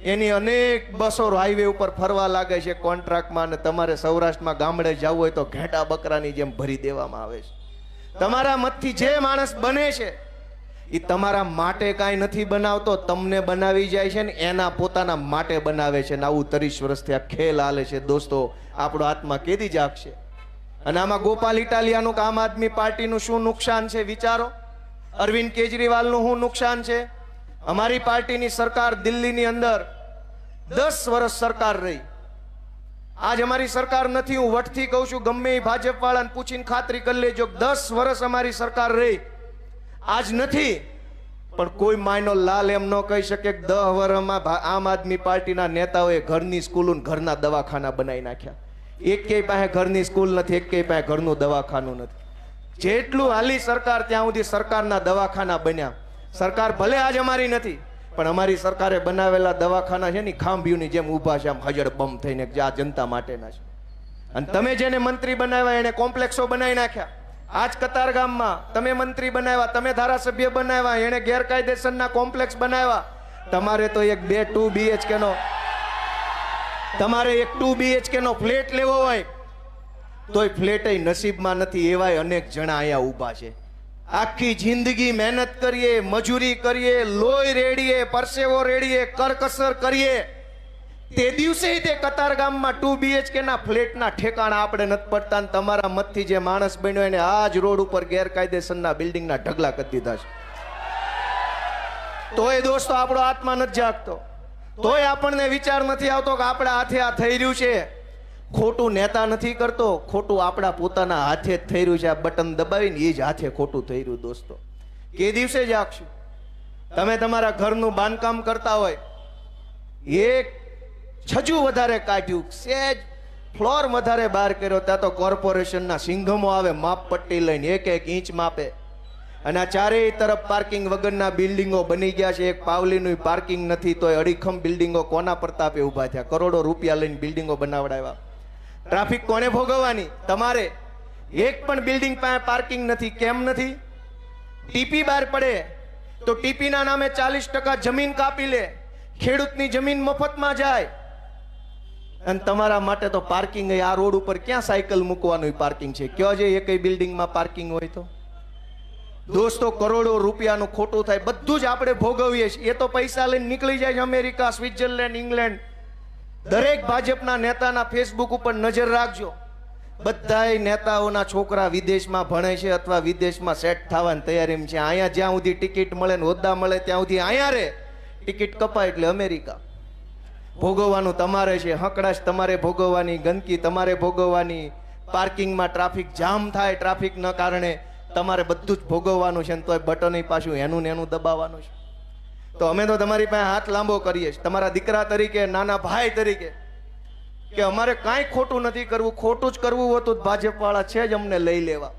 એની અનેક બસો હાઈવે ઉપર ફરવા લાગે છે કોન્ટ્રાક્ટમાં, અને તમારે સૌરાષ્ટ્રમાં ગામડે જવું હોય તો ઘેટા બકરાની જેમ ભરી દેવામાં આવે છે. તમારા મતથી જે માણસ બને છે એ તમારા માટે કાંઈ નથી બનાવતો, તમને બનાવી જાય છે ને એના પોતાના માટે બનાવે છે. ને આવું 30 વર્ષથી આ ખેલ હાલે છે. દોસ્તો, આપણો આત્મા કેદી જાગશે? અને આમાં ગોપાલ ઇટાલિયાનું કે આમ આદમી પાર્ટીનું શું નુકસાન છે વિચારો. અરવિંદ કેજરીવાલનું શું નુકસાન છે? અમારી પાર્ટીની સરકાર દિલ્હીની અંદર 10 વર્ષ સરકાર રહી. આજ અમારી સરકાર નથી. હું વટથી કહું છું, ગમે એ ભાજપ વાળાને પૂછીને ખાતરી કરી લેજો, 10 વર્ષ અમારી સરકાર રહી. આજ નથી, પણ કોઈ માયનો લાલ એમ ન કહી શકે કે 10 વર્ષમાં આમ આદમી પાર્ટીના નેતાઓએ ઘરની સ્કૂલો ઘરના દવાખાના બનાવી નાખ્યા. એકેય પાસે ઘરની સ્કૂલ નથી, એકેય પાસે ઘરનું દવાખાનું નથી. જેટલું હાલી સરકાર ત્યાં સુધી સરકારના દવાખાના બન્યા. સરકાર ભલે આજ અમારી નથી, પણ અમારી સરકારે બનાવેલા દવાખાના છે ને ખાંભીઓની જેમ ઊભા છે, આમ હજડ બમ થઈને, જે આ જનતા માટેના છે. અને તમે જેને મંત્રી બનાવ્યા એને કોમ્પ્લેક્સો બનાવી નાખ્યા. આજ કતારગામમાં તમે મંત્રી બનાવ્યા, તમે ધારાસભ્ય બનાવ્યા, એને ગેરકાયદેસરના કોમ્પ્લેક્સ બનાવ્યા. તમારે તો એક 2 BHK નો તમારે એક 2 BHK નો ફ્લેટ લેવો હોય તોય ફ્લેટ નસીબમાં નથી. એવાય અનેક જણા અહીંયા ઊભા છે. આખી જિંદગી મહેનત કરીએ, મજૂરી કરીએ, લોહી રેડીએ, પરસેવો રેડીએ, કરકસર કરીએ, તે દિવસે તે કતારગામમાં 2 BHK ના ફ્લેટના ઠેકાણા આપણે નથી પડતા. તમારા મતથી જે માણસ બન્યો એને આજ રોડ ઉપર ગેરકાયદેસરના બિલ્ડિંગના ઢગલા કરી દીધા છે. તોય દોસ્તો આપણો આત્મા નથી જાગતો, તોય આપણને વિચાર નથી આવતો કે આપણા હાથે આ થઈ રહ્યું છે. ખોટું નેતા નથી કરતો, ખોટું આપણા પોતાના હાથે જ થઈ રહ્યું છે. આ બટન દબાવીને એ જ હાથે ખોટું થઈ રહ્યું. દોસ્તો, કે દિવસે જાગશું? તમે તમારા ઘરનું બાંધકામ કરતા હોય, એક છજુ વધારે કાઢ્યું, સેજ ફ્લોર વધારે બહાર કર્યો, ત્યાં તો કોર્પોરેશનના સિંઘમો આવે માપ પટ્ટી લઈને 1-1 ઇંચ માપે. અને આ ચારેય તરફ પાર્કિંગ વગરના બિલ્ડિંગો બની ગયા છે. એક પાવલીનું પાર્કિંગ નથી, તો અડીખમ બિલ્ડિંગો કોના પ્રતાપે ઊભા થયા. કરોડો રૂપિયા લઈને બિલ્ડિંગો બનાવડાવ્યા. ટ્રાફિક કોને ભોગવવાની? તમારે. એક પણ બિલ્ડિંગ પાસે પાર્કિંગ નથી. કેમ નથી? ટીપી બહાર પડે તો ટીપીના નામે 40% જમીન કાપી લે, ખેડૂતની જમીન મફતમાં જાય. અને તમારા માટે તો પાર્કિંગ, આ રોડ ઉપર ક્યાં સાયકલ મૂકવાનું પાર્કિંગ છે? કયો છે એકય બિલ્ડિંગમાં પાર્કિંગ હોય તો? દોસ્તો, કરોડો રૂપિયાનું ખોટું થાય. બધું જ આપણે ભોગવીએ છીએ. એ તો પૈસા લઈને નીકળી જાય છે અમેરિકા, સ્વિટ્ઝરલેન્ડ, ઇંગ્લેન્ડ. દરેક ભાજપના નેતાના ફેસબુક ઉપર નજર રાખજો. બધાય નેતાઓના છોકરા વિદેશમાં ભણે છે અથવા વિદેશમાં સેટ થવાની તૈયારીમાં છે. અહીંયા જ્યાં સુધી ટિકિટ મળે ને હોદ્દા મળે ત્યાં સુધી અહીંયા રે, ટિકિટ કપાય એટલે અમેરિકા. ભોગવવાનું તમારે છે, હકડાશ તમારે ભોગવવાની, ગંદકી તમારે ભોગવવાની, પાર્કિંગમાં ટ્રાફિક જામ થાય ટ્રાફિકના કારણે તમારે બધું જ ભોગવવાનું છે, ને તોય બટન પાછું એનું ને એનું દબાવવાનું છે. તો અમે તો તમારી પાસે હાથ લાંબો કરીએ છીએ તમારા દીકરા તરીકે, નાના ભાઈ તરીકે, કે અમારે કાંઈ ખોટું નથી કરવું. ખોટું જ કરવું હોતું ભાજપવાળા છે જ અમને લઈ લેવા.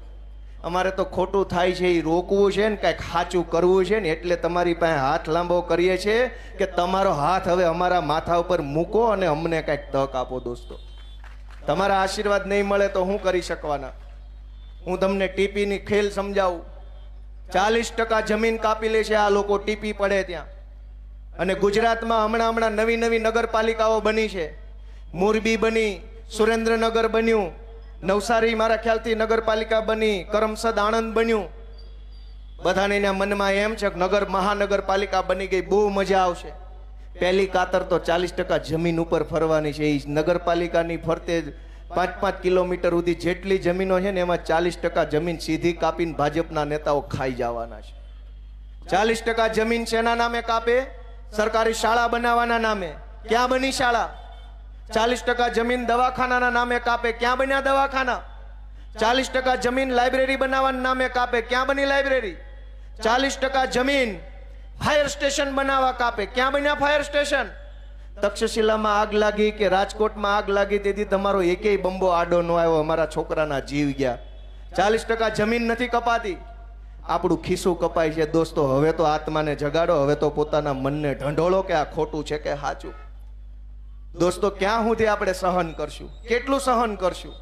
અમારે તો ખોટું થાય છે એ રોકવું છે ને કાંઈક સાચું કરવું છે ને, એટલે તમારી પાસે હાથ લાંબો કરીએ છીએ કે તમારો હાથ હવે અમારા માથા ઉપર મૂકો અને અમને કાંઈક તક આપો. દોસ્તો, તમારા આશીર્વાદ નહીં મળે તો હું કરી શકવાના. હું તમને ટીપીની ખેલ સમજાવું. 40% જમીન કાપી લે છે આ લોકો ટીપી પડે ત્યાં. અને ગુજરાતમાં હમણાં નવી નગરપાલિકાઓ બની છે. મોરબી બની, સુરેન્દ્રનગર બન્યું, નવસારી મારા ખ્યાલથી નગરપાલિકા બની, કરમસદ આણંદ બન્યું. બધાને એના મનમાં એમ છે કે મહાનગરપાલિકા બની ગઈ, બહુ મજા આવશે. પહેલી કાતર તો 40% જમીન ઉપર ફરવાની છે. એ નગરપાલિકાની ફરતે 5-5 કિલોમીટર સુધી જેટલી જમીનો છે ને એમાં 40% જમીન સીધી કાપીને ભાજપના નેતાઓ ખાઈ જવાના છે. 40% જમીન શેના નામે કાપે? સરકારી શાળા બનાવવાના નામે. ક્યાં બની શાળા? 40% જમીન દવાખાનાના નામે કાપે. ક્યાં બન્યા દવાખાના? 40% જમીન લાઇબ્રેરી બનાવવાના નામે કાપે. ક્યાં બની લાઇબ્રેરી? 40% જમીન ફાયર સ્ટેશન બનાવવા કાપે. ક્યાં બન્યા ફાયર સ્ટેશન? તક્ષશિલામાં આગ લાગી કે રાજકોટમાં આગ લાગી તેથી તમારો એકેય બંબો આડો ન આવ્યો, અમારા છોકરાના જીવ ગયા. 40% જમીન નથી કપાતી, આપણું ખિસ્સું કપાય છે. દોસ્તો, હવે તો આત્માને જગાડો, હવે તો પોતાના મનને ઢંઢોળો કે આ ખોટું છે કે સાચું. દોસ્તો, ક્યાં સુધી આપણે સહન કરશું? કેટલું સહન કરશું?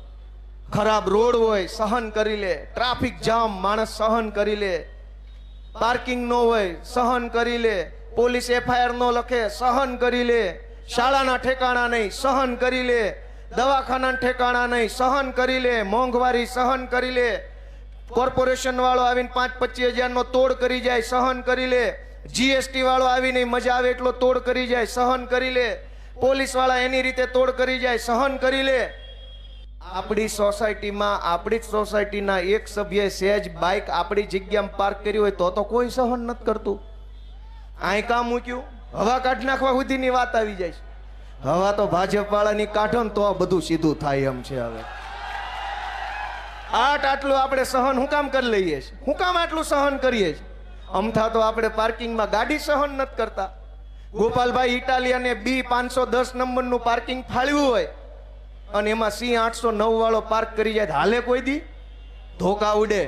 ખરાબ રોડ હોય સહન કરી લે, ટ્રાફિક જામ માણસ સહન કરી લે, પાર્કિંગ ન હોય સહન કરી લે, પોલીસ FIR નો લખે સહન કરી લે, શાળાના ઠેકાણા નહીં સહન કરી લે, દવાખાના ઠેકાણા નહીં સહન કરી લે, મોંઘવારી સહન કરી લે, કોર્પોરેશન વાળો આવીને 5-25 હજારનો તોડ કરી જાય સહન કરી લે, GST વાળો આવીને મજા આવે એટલો તોડ કરી જાય સહન કરી લે, પોલીસ વાળા એની રીતે તોડ કરી જાય સહન કરી લે. આપણી સોસાયટીમાં આપણી જ સોસાયટીના એક સભ્યએ સહેજ બાઇક આપણી જગ્યામાં પાર્ક કરી હોય તો કોઈ સહન નથી કરતું. આય કામ મૂક્યું, હવા કાઢ નાખવા સુધીની વાત આવી જાય છે. હવા તો ભાજપ વાળાની કાઢો ને તો બધું સીધું થાય એમ છે. હવે આટલું આપણે સહન હું કામ કરી લઈએ છીએ? હું કામ આટલું સહન કરીએ છીએ? અમથા તો આપણે પાર્કિંગમાં ગાડી સહન નથી કરતા. ગોપાલભાઈ ઇટાલિયાને B510 નંબરનું પાર્કિંગ ફાળવ્યું હોય અને એમાં C809 વાળો પાર્ક કરી જાય, હાલે કોઈ દી? ધોકા ઉડે.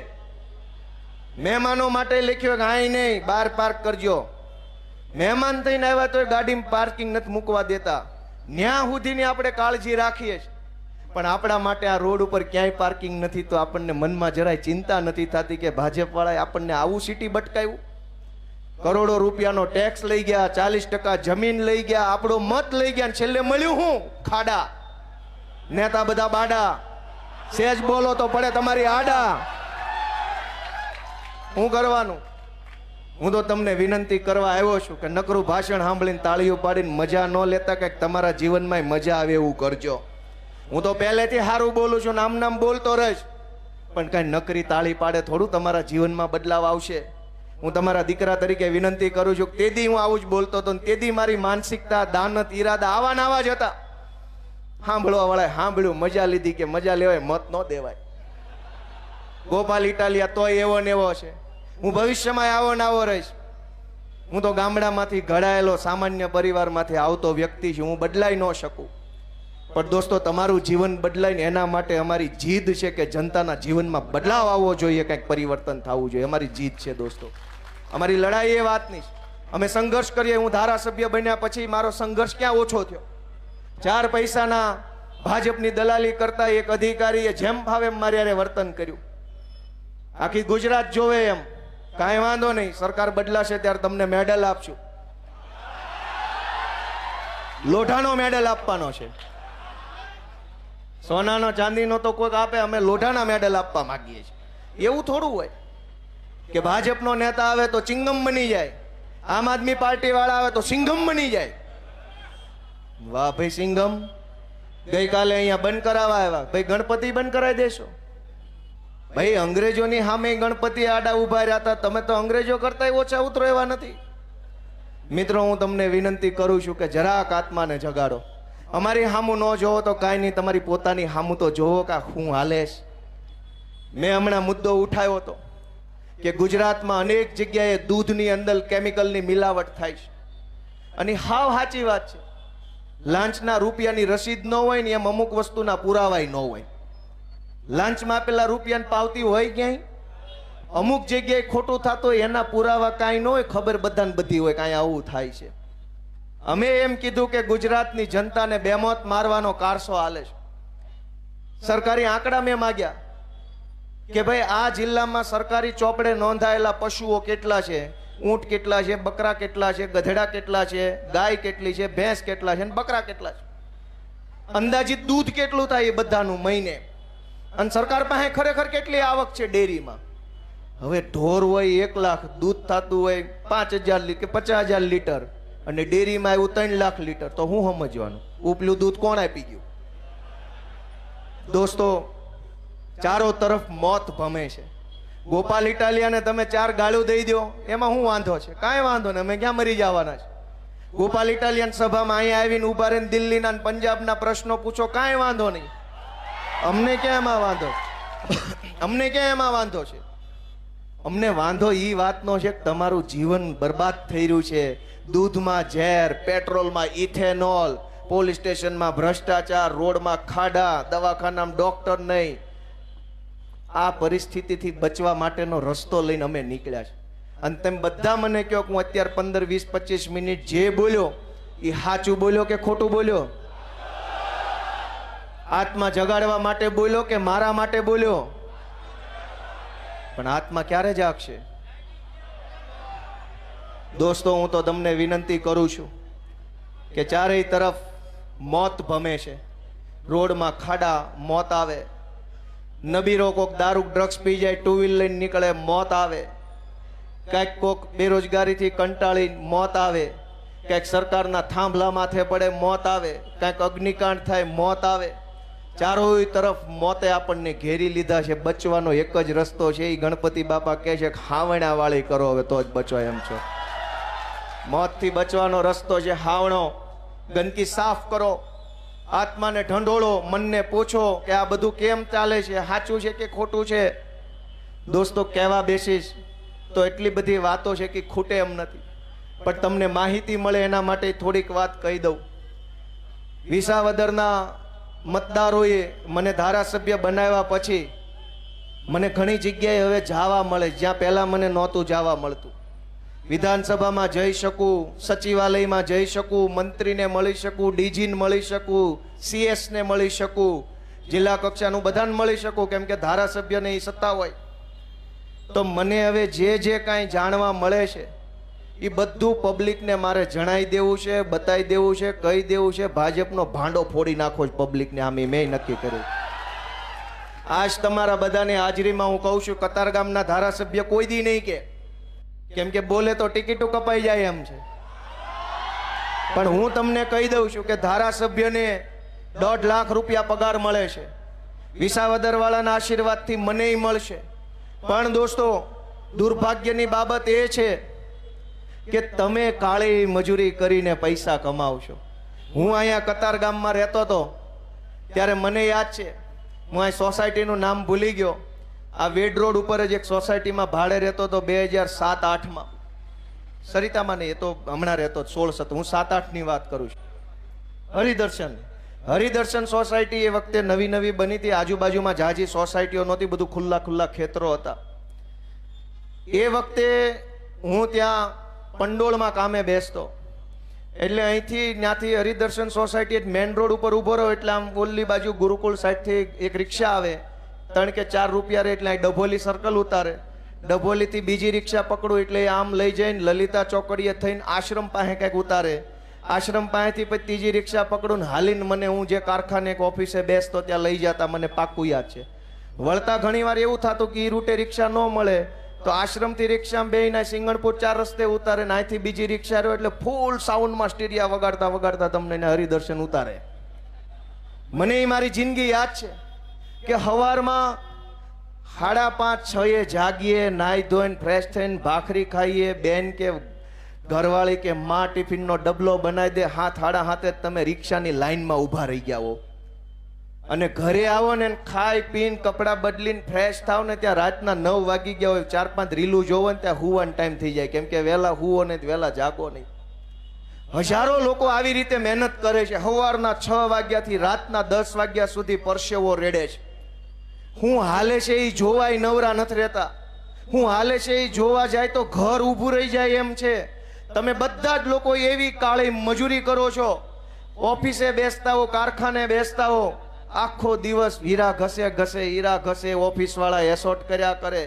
મહેમાનો માટે લખ્યો કે આય નહીં, બહાર પાર્ક કરજો. મહેમાન થઈને આવ્યા તો ગાડીમાં પાર્કિંગ નથી મૂકવા દેતા. ન્યા સુધીની આપણે કાળજી રાખીએ છીએ, પણ આપણા માટે આ રોડ ઉપર ક્યાંય પાર્કિંગ નથી. તો આપણને મનમાં જરાય ચિંતા નથી થતી કે ભાજપ વાળાએ આપણને આવું સિટી બટકાવ્યું. કરોડો રૂપિયાનો ટેક્સ લઈ ગયા, 40% જમીન લઈ ગયા, આપણો મત લઈ ગયા, છેલ્લે મળ્યું હું? ખાડા. નેતા બધા બાડા, સેજ બોલો તો પડે તમારી આડા. હું કરવાનું? હું તો તમને વિનંતી કરવા આવ્યો છું કે નકરું ભાષણ સાંભળીને તાળીઓ પાડીને મજા ન લેતા, કંઈક તમારા જીવનમાં મજા આવે એવું કરજો. હું તો પહેલેથી સારું બોલું છું, નામ બોલતો રહીશ, પણ કઈ નકરી તાળી પાડે થોડું તમારા જીવનમાં બદલાવ આવશે. હું તમારા દીકરા તરીકે વિનંતી કરું છું. તેદી હું આવું જ બોલતો હતો, તેદી મારી માનસિકતા, દાનત, ઈરાદા આવા જ હતા. સાંભળવા વાળા સાંભળ્યું, મજા લીધી કે મજા લેવાય, મત ન દેવાય. ગોપાલ ઇટાલિયા તોય એવો ને એવો છે. હું ભવિષ્યમાં આવો ને આવો રહીશ. હું તો ગામડામાંથી ઘડાયેલો સામાન્ય પરિવારમાંથી આવતો વ્યક્તિ છું. હું બદલાઈ ન શકું, પણ દોસ્તો તમારું જીવન બદલાય ને એના માટે અમારી જીદ છે કે જનતાના જીવનમાં બદલાવ આવવો જોઈએ, કંઈક પરિવર્તન થવું જોઈએ. અમારી જીદ છે દોસ્તો, અમારી લડાઈ એ વાતની. અમે સંઘર્ષ કરીએ. હું ધારાસભ્ય બન્યા પછી મારો સંઘર્ષ ક્યાં ઓછો થયો? 4 પૈસાના ભાજપની દલાલી કરતા એક અધિકારીએ જેમ ભાવે એમ મારી હારે વર્તન કર્યું. આખી ગુજરાત જોવે એમ. કાંઈ વાંધો નહીં, સરકાર બદલાશે ત્યારે તમને મેડલ આપશું. લોઢાનો મેડલ આપવાનો છે. સોનાનો ચાંદીનો તો કોઈક આપે, અમે લોઢાના મેડલ આપવા માંગીએ છીએ. એવું થોડું હોય કે ભાજપનો નેતા આવે તો ચિંગમ બની જાય, આમ આદમી પાર્ટી વાળા આવે તો સિંઘમ બની જાય. વાહ ભાઈ સિંઘમ, ગઈકાલે અહીંયા બંધ કરાવવા આવ્યા. ભાઈ ગણપતિ બંધ કરાવી દેશો? ભાઈ અંગ્રેજોની સામે ગણપતિ આડા ઉભા રહ્યા હતા, તમે તો અંગ્રેજો કરતા ઓછા ઉતરો એવા નથી. મિત્રો, હું તમને વિનંતી કરું છું કે જરાક આત્માને જગાડો. અમારી હામું ન જોવો તો કાંઈ નહીં, તમારી પોતાની હામું તો જોવો કે હું હાલેશ. મેં હમણાં મુદ્દો ઉઠાવ્યો હતો કે ગુજરાતમાં અનેક જગ્યાએ દૂધની અંદર કેમિકલની મિલાવટ થાય છે, અને હાવ સાચી વાત છે. લાંચના રૂપિયાની રસીદ ન હોય ને એમ અમુક વસ્તુના પુરાવાય ન હોય. લાંચમાં આપેલા રૂપિયાની પાવતી હોય ક્યાંય, અમુક જગ્યાએ ખોટું થતું હોય એના પુરાવા કાંઈ ન હોય, ખબર બધાને બધી હોય કાંઈ આવું થાય છે. અમે એમ કીધું કે ગુજરાતની જનતાને બેમોત મારવાનો કારસો હાલે છે. સરકારી આંકડા મેં માગ્યા કે ભાઈ આ જિલ્લામાં સરકારી ચોપડે નોંધાયેલા પશુઓ કેટલા છે, ઊંટ કેટલા છે, બકરા કેટલા છે, ગધેડા કેટલા છે, ગાય કેટલી છે, ભેંસ કેટલા છે, બકરા કેટલા છે, અંદાજિત દૂધ કેટલું થાય એ બધાનું મહિને, અને સરકાર પાસે ખરેખર કેટલી આવક છે ડેરીમાં. હવે ઢોર હોય 1 લાખ, દૂધ થતું હોય 5,000 કે 50,000 લીટર, અને ડેરીમાં આવ્યું 3 લાખ લીટર, તો હું સમજવાનું ઉપલું દૂધ કોણ આપી ગયું? દોસ્તો, ચારો તરફ મોત ભમે છે. ગોપાલ ઇટાલિયાને તમે 4 ગાળું દઈ દો, એમાં શું વાંધો છે? કાંઈ વાંધો નહીં, અમે ક્યાં મરી જવાના છે? ગોપાલ ઇટાલિયન સભામાં અહીંયા આવીને ઉભા રહીને દિલ્હીના અને પંજાબના પ્રશ્નો પૂછો, કાંઈ વાંધો નહીં. અમને ક્યાં એમાં વાંધો? અમને ક્યાં એમાં વાંધો છે? અમને વાંધો એ વાતનો છે કે તમારું જીવન બરબાદ થઈ રહ્યું છે. દૂધમાં ઝેર, પેટ્રોલમાં ઇથેનોલ, પોલીસ સ્ટેશનમાં ભ્રષ્ટાચાર, રોડમાં ખાડા, દવાખાનામાં ડોક્ટર નહીં. આ પરિસ્થિતિથી બચવા માટેનો રસ્તો લઈને અમે નીકળ્યા છે. અને તમે બધા મને કહો કે હું અત્યારે 15, 20, 25 મિનિટ જે બોલ્યો એ સાચું બોલ્યો કે ખોટું બોલ્યો? આત્મા જગાડવા માટે બોલ્યો કે મારા માટે બોલ્યો? પણ આત્મા ક્યારે જાગશે? દોસ્તો, હું તો તમને વિનંતી કરું છું કે ચારેય તરફ મોત ભમે છે. રોડમાં ખાડા, મોત આવે. નબીરો કોક દારૂ ડ્રગ્સ પી જાય, 2 વ્હીલ લઈને નીકળે, મોત આવે. ક્યાંક કોક બેરોજગારીથી કંટાળી મોત આવે. ક્યાંક સરકારના થાંભલા માથે પડે, મોત આવે. ક્યાંક અગ્નિકાંડ થાય, મોત આવે. ચારોય તરફ મોતે આપણને ઘેરી લીધા છે. બચવાનો એક જ રસ્તો છે, એ ગણપતિ બાપા કહે છે કે હાવણા વાળી કરો, હવે તો જ બચો એમ છો. મોતથી બચવાનો રસ્તો છે હાવણો. ગંદકી સાફ કરો, આત્માને ઢંઢોળો, મનને પૂછો કે આ બધું કેમ ચાલે છે, સાચું છે કે ખોટું છે. દોસ્તો, કહેવા બેસીશ તો એટલી બધી વાતો છે કે ખૂટે એમ નથી, પણ તમને માહિતી મળે એના માટે થોડીક વાત કહી દઉં. વિસાવદરના મતદારોએ મને ધારાસભ્ય બનાવ્યા પછી મને ઘણી જગ્યાએ હવે જવા મળે, જ્યાં પહેલા મને નહોતું જવા મળતું. વિધાનસભામાં જઈ શકું, સચિવાલયમાં જઈ શકું, મંત્રીને મળી શકું, ડીજીને મળી શકું, CS ને મળી શકું, જિલ્લા કક્ષાનું બધાને મળી શકું, કેમ કે ધારાસભ્યને એ સત્તા હોય. તો મને હવે જે કાંઈ જાણવા મળે છે એ બધું પબ્લિકને મારે જણાવી દેવું છે, બતાવી દેવું છે, કહી દેવું છે. ભાજપનો ભાંડો ફોડી નાખો છે પબ્લિકને, આમ મેં નક્કી કર્યું. આજ તમારા બધાની હાજરીમાં હું કહું છું, કતારગામના ધારાસભ્ય કોઈ દી નહીં કે, કેમ કે બોલે તો ટિકિટો કપાઈ જાય એમ છે. પણ હું તમને કહી દઉં છું કે ધારાસભ્યને 1.5 લાખ રૂપિયા પગાર મળે છે. વિસાવદર વાળાના આશીર્વાદથી મને મળશે. પણ દોસ્તો, દુર્ભાગ્યની બાબત એ છે કે તમે કાળી મજૂરી કરીને પૈસા કમાવશો. હું અહીંયા કતારગામમાં રહેતો હતો ત્યારે મને યાદ છે, હું અહીં સોસાયટીનું નામ ભૂલી ગયો. આ વેડ રોડ ઉપર જ એક સોસાયટીમાં ભાડે રહેતો હતો 2007-8માં. સરિતામાં નહીં, એ તો હમણાં રહેતો 16-17. હું 7-8ની વાત કરું છું. હરિદર્શન સોસાયટી એ વખતે નવી બની હતી. આજુબાજુમાં જાજી સોસાયટીઓ નહોતી, બધું ખુલ્લા ખેતરો હતા. એ વખતે હું ત્યાં પંડોળમાં કામે બેસતો. એટલે અહીંથી ત્યાંથી હરિદર્શન સોસાયટી મેઇન રોડ ઉપર ઊભો રહ્યો એટલે આમ ઓલી બાજુ ગુરુકુળ સાઈડથી એક રિક્ષા આવે, 3 કે 4 રૂપિયા રહે એટલે અહીં ડભોલી સર્કલ ઉતારે. ડભોલીથી બીજી રિક્ષા પકડું એટલે આમ લઈ જઈને લલિતા ચોકડીએ થઈને આશ્રમ પાસે કંઈક ઉતારે. આશ્રમ પાસેથી પછી ત્રીજી રિક્ષા પકડું હાલીને મને, હું જે કારખાને એક ઓફિસે બેસતો ત્યાં લઈ જતા, મને પાક્કું યાદ છે. વળતા ઘણીવાર એવું થતું કે એ રૂટે રિક્ષા ન મળે તો આશ્રમથી રિક્ષામાં બેહીને સિંગણપુર 4 રસ્તે ઉતારે ને અહીંથી બીજી રિક્ષા રહ્યો એટલે ફૂલ સાઉન્ડમાં સ્ટીરિયા વગાડતા તમને હરિદર્શન ઉતારે. મને એ મારી જિંદગી યાદ છે કે સવારમાં 5:30-6 જાગીએ, નાહી ધોઈને ફ્રેશ થઈને ભાખરી ખાઈએ, બેન કે ઘરવાળી કે માં ટિફિનનો ડબલો બનાવી દે, હાથ હાડા હાથે જ તમે રિક્ષાની લાઈનમાં ઊભા રહી ગયા હો. અને ઘરે આવો ને ખાઈ પીને કપડાં બદલીને ફ્રેશ થાવ ને ત્યાં રાતના 9 વાગી ગયા હોય, 4-5 રીલું જોવો ને ત્યાં હુવાનો ટાઈમ થઈ જાય, કેમ કે વહેલા હુવો ને વહેલા જાગો નહીં. હજારો લોકો આવી રીતે મહેનત કરે છે. સવારના 6 વાગ્યાથી રાતના 10 વાગ્યા સુધી પરસેવો રેડે છે. હું હાલે છે એ જોવાય નવરા નથી રહેતા. હું હાલે છે એ જોવા જાય તો ઘર ઊભું રહી જાય એમ છે. તમે બધા જ લોકો એવી કાળી મજૂરી કરો છો, ઓફિસે બેસતા હો, કારખાને બેસતા હો, આખો દિવસ હીરા ઘસે હીરા ઘસે, ઓફિસ વાળા એસોટ કર્યા કરે.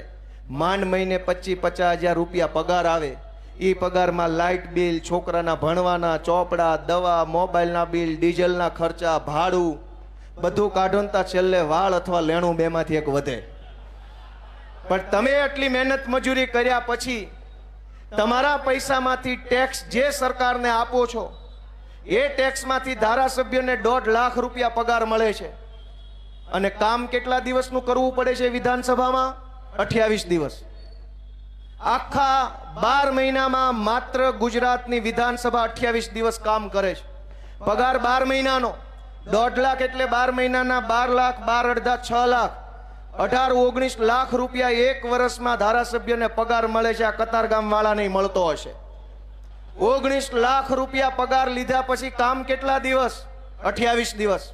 માંડ મહિને 25-50 હજાર રૂપિયા પગાર આવે. એ પગારમાં લાઇટ બિલ, છોકરાના ભણવાના ચોપડા, દવા, મોબાઈલના બિલ, ડીઝલના ખર્ચા, ભાડું બધું કાઢોનતા છેલ્લે વાળ અથવા લેણું બેમાંથી એક વધે. પણ તમે એટલી મહેનત મજૂરી કર્યા પછી તમારા પૈસામાંથી ટેક્સ જે સરકારને આપો છો એ ટેક્સમાંથી ધારાસભ્યને 1.5 લાખ રૂપિયા પગાર મળે છે. અને કામ કેટલા દિવસનું કરવું પડે છે વિધાનસભામાં? 28 દિવસ. આખા 12 મહિનામાં માત્ર ગુજરાતની વિધાનસભા 28 દિવસ કામ કરે છે. પગાર 12 મહિનાનો 1.5 લાખ એટલે 12 મહિનાના 12 લાખ, 12 અડધા 6 લાખ, 18-19 લાખ રૂપિયા એક વર્ષમાં ધારાસભ્યને પગાર મળે છે. આ કતારગામ વાળા નહીં મળતો હશે. 19 લાખ રૂપિયા પગાર લીધા પછી કામ કેટલા દિવસ? 28 દિવસ.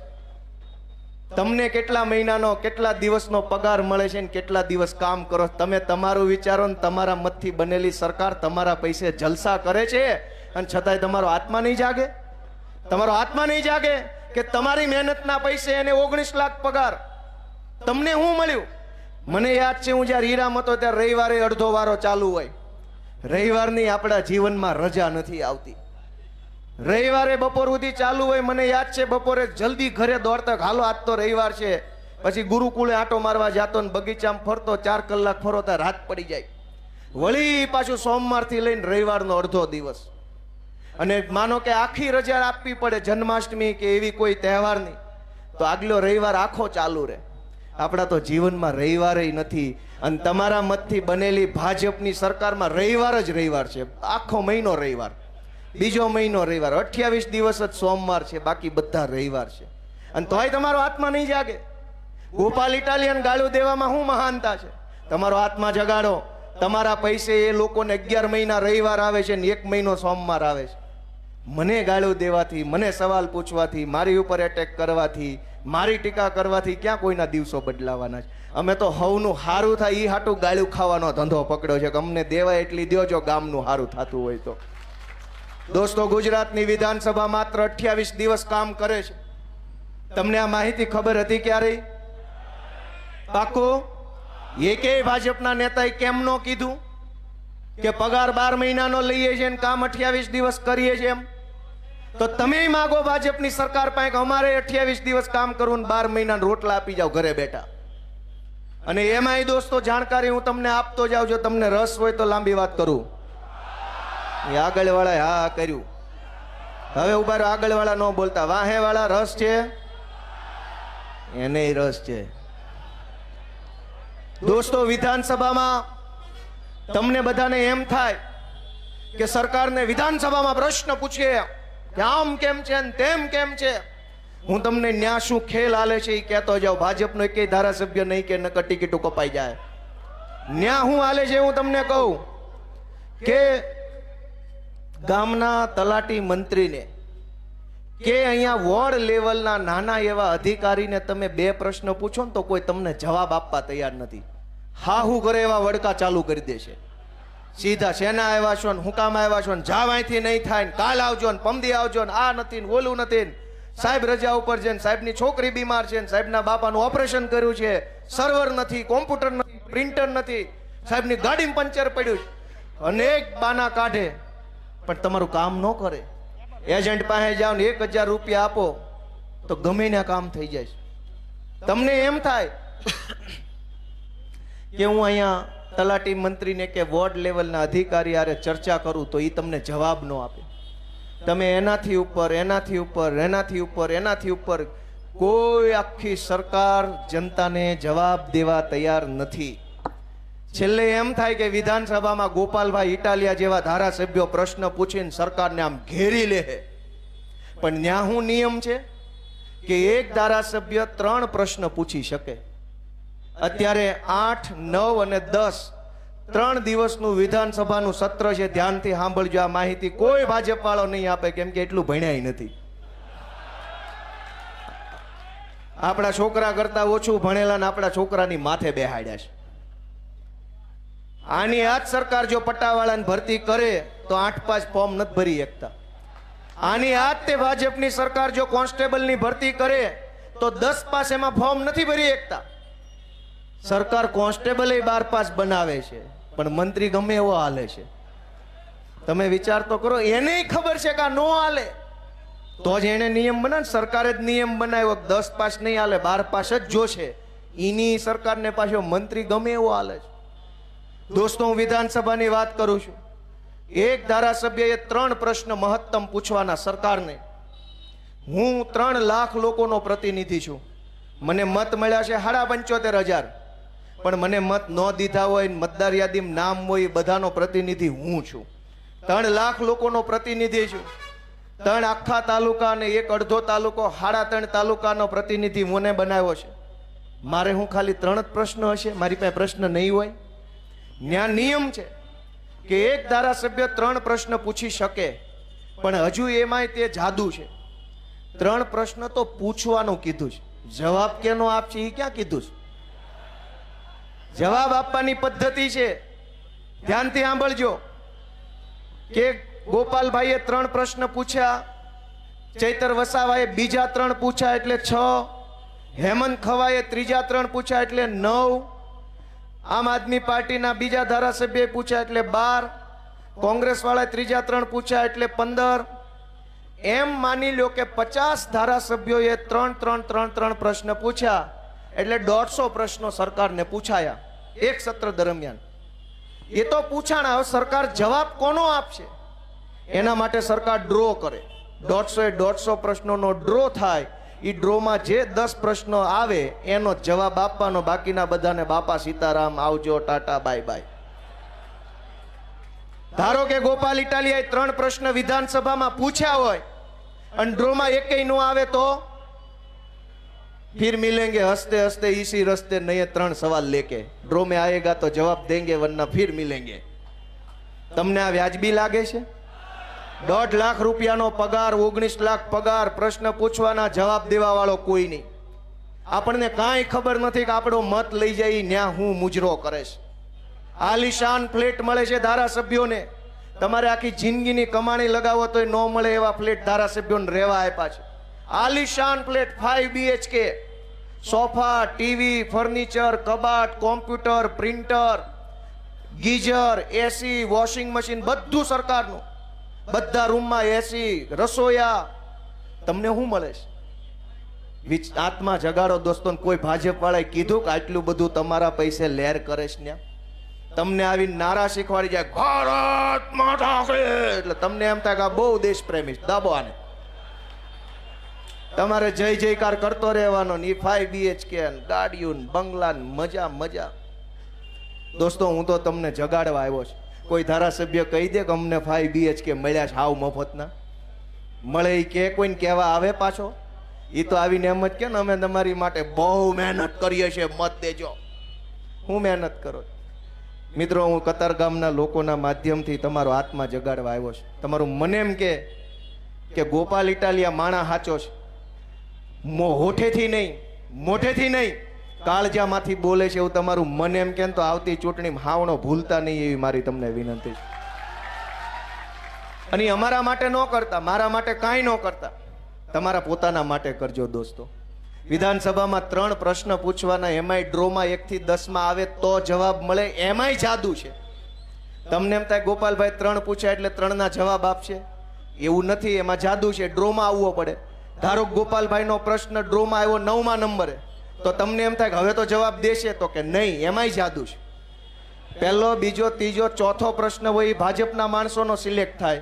તમને કેટલા મહિનાનો, કેટલા દિવસનો પગાર મળે છે ને કેટલા દિવસ કામ કરો? તમે તમારું વિચારો ને તમારા મતથી બનેલી સરકાર તમારા પૈસે જલસા કરે છે અને છતાંય તમારો આત્મા નહીં જાગે? તમારો આત્મા નહીં જાગે કે તમારી મહેનતના પૈસે એને 19 લાખ પગાર, તમને શું મળ્યું? મને યાદ છે હું જ્યારે હીરામાં હતો ત્યારે રવિવારે અડધો વારો ચાલુ હોય. રવિવારની આપણા જીવનમાં રજા નથી આવતી. રવિવારે બપોર સુધી ચાલુ હોય. મને યાદ છે બપોરે જલ્દી ઘરે દોડતા, હાલો આજ તો રવિવાર છે. પછી ગુરુકુળે આંટો મારવા જાતો ને બગીચામાં ફરતો, 4 કલાક ફરો ત્યાં રાત પડી જાય. વળી પાછું સોમવારથી લઈને રવિવારનો અડધો દિવસ. અને માનો કે આખી રજા આપવી પડે જન્માષ્ટમી કે એવી કોઈ તહેવારની, તો આગલો રવિવાર આખો ચાલુ રહે. આપણા તો જીવનમાં રવિવારે નથી. અને તમારા મતથી બનેલી ભાજપની સરકારમાં રવિવાર જ રવિવાર છે. આખો મહિનો રવિવાર, બીજો મહિનો રવિવાર, 28 દિવસ જ સોમવાર છે, બાકી બધા રવિવાર છે. અને તોય તમારો આત્મા નહીં જાગે. ગોપાલ ઇટાલિયન ગાળું દેવામાં શું મહાનતા છે? તમારો આત્મા જગાડો. તમારા પૈસે એ લોકોને 11 મહિના રવિવાર આવે છે ને 1 મહિનો સોમવાર આવે છે. મને ગાળું દેવાથી, મને સવાલ પૂછવાથી, મારી ઉપર એટેક કરવાથી, મારી ટીકા કરવાથી ક્યાં કોઈના દિવસો બદલાવાના છે? અમે તો હવનું હારું થાય એ હાટું ગાળું ખાવાનો ધંધો પકડ્યો છે કે અમને દેવાય એટલી દ્યો જો ગામનું હારું થતું હોય તો. દોસ્તો, ગુજરાતની વિધાનસભા માત્ર 28 દિવસ કામ કરે છે. તમને આ માહિતી ખબર હતી ક્યારે? પાકો? એકેય ભાજપના નેતાએ કેમ ન કીધું કે પગાર 12 મહિનાનો લઈએ છીએ ને કામ 28 દિવસ કરીએ છીએ એમ? તો તમે માગો ભાજપની સરકાર પાસે કે અમારે 28 દિવસ કામ કરવું ને 12 મહિના રોટલા આપી જાવ ઘરે બેઠા. અને એમાંય દોસ્તો જાણકારી હું તમને આપતો જાઉં. જો તમને રસ હોય તો લાંબી વાત કરું. આગળ વાળા હા કર્યું. હવે ઉભા રહો, આગળ વાળા ન બોલતા. વાહે વાળા રસ છે, એને રસ છે. દોસ્તો, વિધાનસભામાં તમને બધાને એમ થાય કે સરકારને વિધાનસભામાં પ્રશ્ન પૂછીએ કે આમ કેમ છે ને તેમ કેમ છે. હું તમને ન્યા શું ખેલ હાલે છે એ કહેતો જાઉં. ભાજપનો એકેય ધારાસભ્ય નહીં કે નકર ટિકિટો કપાઈ જાય. ન્યા શું હાલે છે હું તમને કહું કે ગામના તલાટી મંત્રીને કે અહીંયા વોર્ડ લેવલના નાના એવા અધિકારીને તમે 2 પ્રશ્ન પૂછો ને તો કોઈ તમને જવાબ આપવા તૈયાર નથી. હા હું કરે એવા વડકા ચાલુ કરી દેશે. સીધા શેના આવ્યા છો ને હું કામ આવ્યા છો ને જાવ અહીંથી નહીં થાય ને કાલ આવજો ને પમદી આવજો ને આ નથી ને ઓલું નથી ને સાહેબ રજા ઉપર છે ને સાહેબની છોકરી બીમાર છે ને સાહેબના બાપાનું ઓપરેશન કર્યું છે, સર્વર નથી, કોમ્પ્યુટર નથી, પ્રિન્ટર નથી, સાહેબની ગાડીમાં પંચર પડ્યું છે. અનેક બાના કાઢે પણ તમારું કામ ન કરે. એજન્ટ પાસે જાઓ ને 1000 રૂપિયા આપો તો ગમે ના કામ થઈ જાય. તમને એમ થાય કે હું અહીંયા તલાટી મંત્રીને કે વોર્ડ લેવલના અધિકારી આરે ચર્ચા કરું તો એ તમને જવાબ ન આપે. તમે એનાથી ઉપર, એનાથી ઉપર, એનાથી ઉપર, એનાથી ઉપર, કોઈ આખી સરકાર જનતાને જવાબ દેવા તૈયાર નથી. છેલ્લે એમ થાય કે વિધાનસભામાં ગોપાલભાઈ ઇટાલિયા જેવા ધારાસભ્યો પ્રશ્ન પૂછીને સરકારને આમ ઘેરી લે. પણ ન્યા શું નિયમ છે કે એક ધારાસભ્ય 3 પ્રશ્ન પૂછી શકે. અત્યારે 8, 9 અને 10 3 દિવસનું વિધાનસભાનું સત્ર છે. ધ્યાનથી સાંભળજો આ માહિતી. કોઈ ભાજપ વાળો નહીં આપે, કેમ કે એટલું ભણ્યા નથી. આપણા છોકરા કરતા ઓછું ભણેલા ને આપણા છોકરાની માથે બેહાડ્યા છે. આની આ જ સરકાર જો પટ્ટાવાળાની ભરતી કરે તો 8-5 ફોર્મ નથી ભરી શકતા. આની આ જ તે ભાજપની સરકાર જો કોન્સ્ટેબલની ભરતી કરે તો 10 પાસ એમાં ફોર્મ નથી ભરી શકતા. સરકાર કોન્સ્ટેબલ 12 પાસ બનાવે છે, પણ મંત્રી ગમે એવો હાલે છે. તમે વિચાર તો કરો. એને ખબર છે કે આ નો હાલે, તો જ એને નિયમ બનાવે. સરકારે જ નિયમ બનાવ્યો 10 પાસ નહીં હાલે, 12 પાસ જ જોશે. એની સરકારને પાછો મંત્રી ગમે એવો હાલે છે. દોસ્તો, હું વિધાનસભાની વાત કરું છું. એક ધારાસભ્યએ 3 પ્રશ્ન મહત્તમ પૂછવાના સરકારને. હું 3 લાખ લોકોનો પ્રતિનિધિ છું. મને મત મળ્યા છે 75,000, પણ મને મત ન દીધા હોય, મતદાર યાદીમાં નામ હોય, એ બધાનો પ્રતિનિધિ હું છું. 3 લાખ લોકોનો પ્રતિનિધિ છું. 3 આખા તાલુકા અને 1 અડધો તાલુકો, 3.5 તાલુકાનો પ્રતિનિધિ મને બનાવ્યો છે. મારે હું ખાલી 3 જ પ્રશ્ન હશે? મારી પાસે પ્રશ્ન નહીં હોય? ન્યા નિયમ છે કે એક ધારાસભ્ય 3 પ્રશ્ન પૂછી શકે, પણ હજુ એમાંય તે જાદુ છે. 3 પ્રશ્ન તો પૂછવાનું કીધું છે, જવાબ કેનો આપશે એ ક્યાં કીધું છે? જવાબ આપવાની પદ્ધતિ છે. ધ્યાનથી સાંભળજો કે ગોપાલભાઈએ 3 પ્રશ્ન પૂછ્યા, ચૈતર વસાવાએ બીજા 3 પૂછ્યા એટલે 6, હેમંત ખવાએ ત્રીજા 3 પૂછ્યા એટલે 9, આમ આદમી પાર્ટીના બીજા ધારાસભ્યએ પૂછ્યા એટલે 12, કોંગ્રેસ વાળાએ ત્રીજા 3 પૂછ્યા એટલે 15. એમ માની લો કે 50 ધારાસભ્યોએ 3 પ્રશ્ન પૂછ્યા એટલે 150 પ્રશ્નો સરકારને પૂછાયા એક સત્ર દરમિયાન. એ તો પૂછાણા. હવે સરકાર જવાબ કોનો આપશે? એના માટે સરકાર ડ્રો કરે. 150 પ્રશ્નોનો ડ્રો થાય. એ ડ્રોમાં જે 10 પ્રશ્નો આવે એનો જવાબ આપવાનો, બાકીના બધાને બાપા સીતારામ, આવજો, ટાટા, બાય બાય. ધારો કે ગોપાલ ઇટાલિયાએ 3 પ્રશ્ન વિધાનસભામાં પૂછ્યા હોય અને ડ્રોમાં એકેય નો આવે તો फिर मिलेंगे हंसते हंसते इसी रस्ते नए 3 सवाल लेके ड्रो में आएगा तो जवाब देंगे वरना फिर मिलेंगे. તમને આ વ્યાજબી લાગે છે? 1.5 લાખ રૂપિયાનો પગાર, 19 લાખ પગાર, પ્રશ્ન પૂછવાના, જવાબ દેવા વાળો કોઈ નહીં. આપણને કાંઈ ખબર નથી કે આપણો મત લઈ જાય ન્યા હું મુજરો કરે છે. આલિશાન ફ્લેટ મળે છે ધારાસભ્યોને. તમારે આખી જિંદગીની કમાણી લગાવો તોય ન મળે એવા ફ્લેટ ધારાસભ્યોને રહેવા આપ્યા છે. આલિશાન flat, 5 BHK, sofa, TV, furniture, કબાટ, computer, printer, geyser, AC, washing machine, બધું સરકારનું. બધા રૂમમાં એસી, રસોયા. તમને શું મળે છે? આત્મા જગાડો દોસ્તો. કોઈ ભાજપ વાળાએ કીધું કે આટલું બધું તમારા પૈસે લેર કરે છે ને? તમને આવી નારા શીખવાડી જાય ભારત માતા કી, એટલે તમને એમ થાય કે આ બહુ દેશ પ્રેમી. દાબો આને. તમારે જય જયકાર કરતો રહેવાનો ને 5 BHK ગાડીઓ, બંગલા, મજા મજા. દોસ્તો, હું તો તમને જગાડવા આવ્યો છું. કોઈ ધારાસભ્ય કહી દે કે અમને 5 BHK મળ્યા છે હાવ મફતના? મળે એ કે કોઈને કહેવા આવે પાછો? એ તો આવીને એમ જ કે ને અમે તમારી માટે બહુ મહેનત કરીએ છીએ, મત દેજો. હું મહેનત કરો? મિત્રો, હું કતારગામના લોકોના માધ્યમથી તમારો આત્મા જગાડવા આવ્યો છું. તમારું મને એમ કે ગોપાલ ઇટાલિયા માણા સાચો છે. હોઠેથી નહીં, મોઢેથી નહીં, કાળજામાંથી બોલે છે એવું તમારું મને એમ કે તો આવતી ચૂંટણીમાં હાવણો ભૂલતા નહીં એવી મારી તમને વિનંતી છે. અને અમારા માટે ન કરતા, મારા માટે કાંઈ ન કરતા, તમારા પોતાના માટે કરજો દોસ્તો. વિધાનસભામાં 3 પ્રશ્ન પૂછવાના, એમાંય ડ્રોમાં 1 થી 10 માં આવે તો જવાબ મળે, એમાંય જાદુ છે. તમને એમ થાય ગોપાલભાઈ 3 પૂછ્યા એટલે 3 ના જવાબ આપશે, એવું નથી. એમાં જાદુ છે. ડ્રોમાં આવવો પડે. ધારો ગોપાલભાઈનો પ્રશ્ન ડ્રોમાં આવ્યો 9મા નંબરે, તો તમને એમ થાય કે હવે તો જવાબ દેશે, તો કે નહીં, એમાંય જાદુ છે. પહેલો, બીજો, ત્રીજો, ચોથો પ્રશ્ન હોય એ ભાજપના માણસોનો સિલેક્ટ થાય.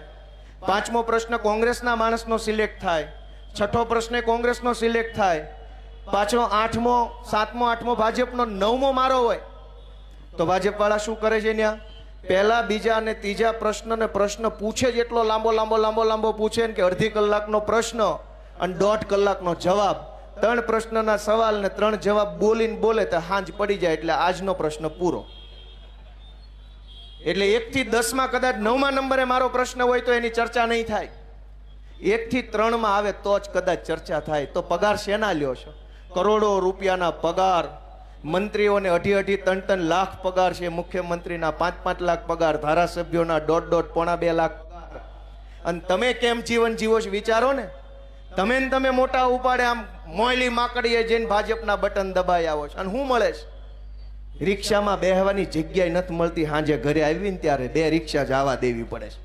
5મો પ્રશ્ન કોંગ્રેસના માણસનો સિલેક્ટ થાય. 6થો પ્રશ્ન કોંગ્રેસનો સિલેક્ટ થાય. પાછો 8મો, 7મો, 8મો ભાજપનો, 9મો મારો હોય. તો ભાજપવાળા શું કરે છે ત્યાં? પહેલા બીજા અને ત્રીજા પ્રશ્ન પૂછે જ એટલો લાંબો પૂછે ને કે અડધી કલાકનો પ્રશ્ન અને 1.5 કલાકનો જવાબ. 3 પ્રશ્નના સવાલ ને 3 જવાબ બોલે તો હાંજ પડી જાય એટલે આજનો પ્રશ્ન પૂરો. એટલે 1 થી 10 માં કદાચ 9મા નંબરે મારો પ્રશ્ન હોય તો એની ચર્ચા નહીં થાય. 1 થી 3 માં આવે તો જ કદાચ ચર્ચા થાય. તો પગાર શેના લ્યો છો? કરોડો રૂપિયાના પગાર, મંત્રીઓને 2.5 3 લાખ પગાર છે, મુખ્યમંત્રીના 5 લાખ પગાર, ધારાસભ્યોના 1.5 પોણા 2 લાખ પગાર. અને તમે કેમ જીવન જીવો છો વિચારો ને. તમે મોટા ઉપાડે આમ મોયલી માકડીએ જઈને ભાજપના બટન દબાઈ આવો છો અને શું મળે છે? રિક્ષામાં બેહવાની જગ્યાએ નથી મળતી. સાંજે ઘરે આવીને ત્યારે 2 રિક્ષા જવા દેવી પડે છે.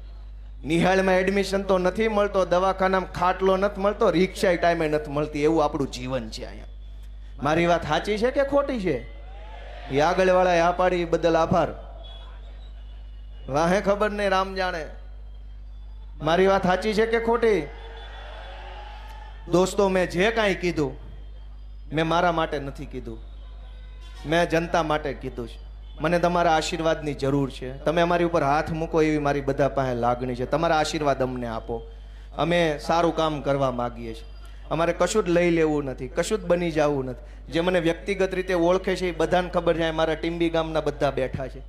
નિહાળમાં એડમિશન તો નથી મળતો, દવાખાનામાં ખાટલો નથી મળતો, રિક્ષા ટાઈમે નથી મળતી. એવું આપણું જીવન છે અહીંયા. મારી વાત સાચી છે કે ખોટી છે? એ આગળવાળાએ આ પાડી બદલ આભાર. વાહે ખબર નહીં, રામ જાણે. મારી વાત સાચી છે કે ખોટી? દોસ્તો, મેં જે કાંઈ કીધું મેં મારા માટે નથી કીધું, મેં જનતા માટે કીધું છે. મને તમારા આશીર્વાદની જરૂર છે. તમે અમારી ઉપર હાથ મૂકો એવી મારી બધા પાસે લાગણી છે. તમારા આશીર્વાદ અમને આપો. અમે સારું કામ કરવા માગીએ છીએ. અમારે કશું જ લઈ લેવું નથી, કશું જ બની જવું નથી. જે મને વ્યક્તિગત રીતે ઓળખે છે એ બધાને ખબર છે. મારા ટીંબી ગામના બધા બેઠા છે.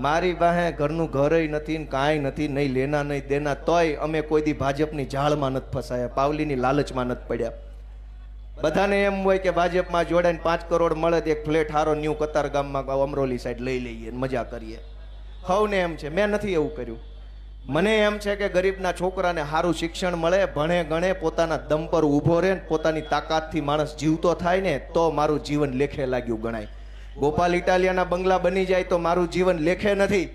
મારી પાસે ઘરનું ઘરય નથી ને કાંઈ નથી, નહીં લેના નહીં દેના, તોય અમે કોઈ દી ભાજપની જાળમાં નથી ફસાયા, પાવલીની લાલચમાં નથી પડ્યા. બધાને એમ હોય કે ભાજપમાં જોડાઈને 5 કરોડ મળે તો એક ફ્લેટ હારો ન્યૂ કતાર ગામમાં અમરોલી સાઈડ લઈ લઈએ, મજા કરીએ. હવને એમ છે. મેં નથી એવું કર્યું. મને એમ છે કે ગરીબના છોકરાને સારું શિક્ષણ મળે, ભણે ગણે, પોતાના દમ પર ઊભો રહે, પોતાની તાકાતથી માણસ જીવતો થાય ને તો મારું જીવન લેખે લાગ્યું ગણાય. ગોપાલ ઇટાલિયાના બંગલા બની જાય તો મારું જીવન લેખે નથી.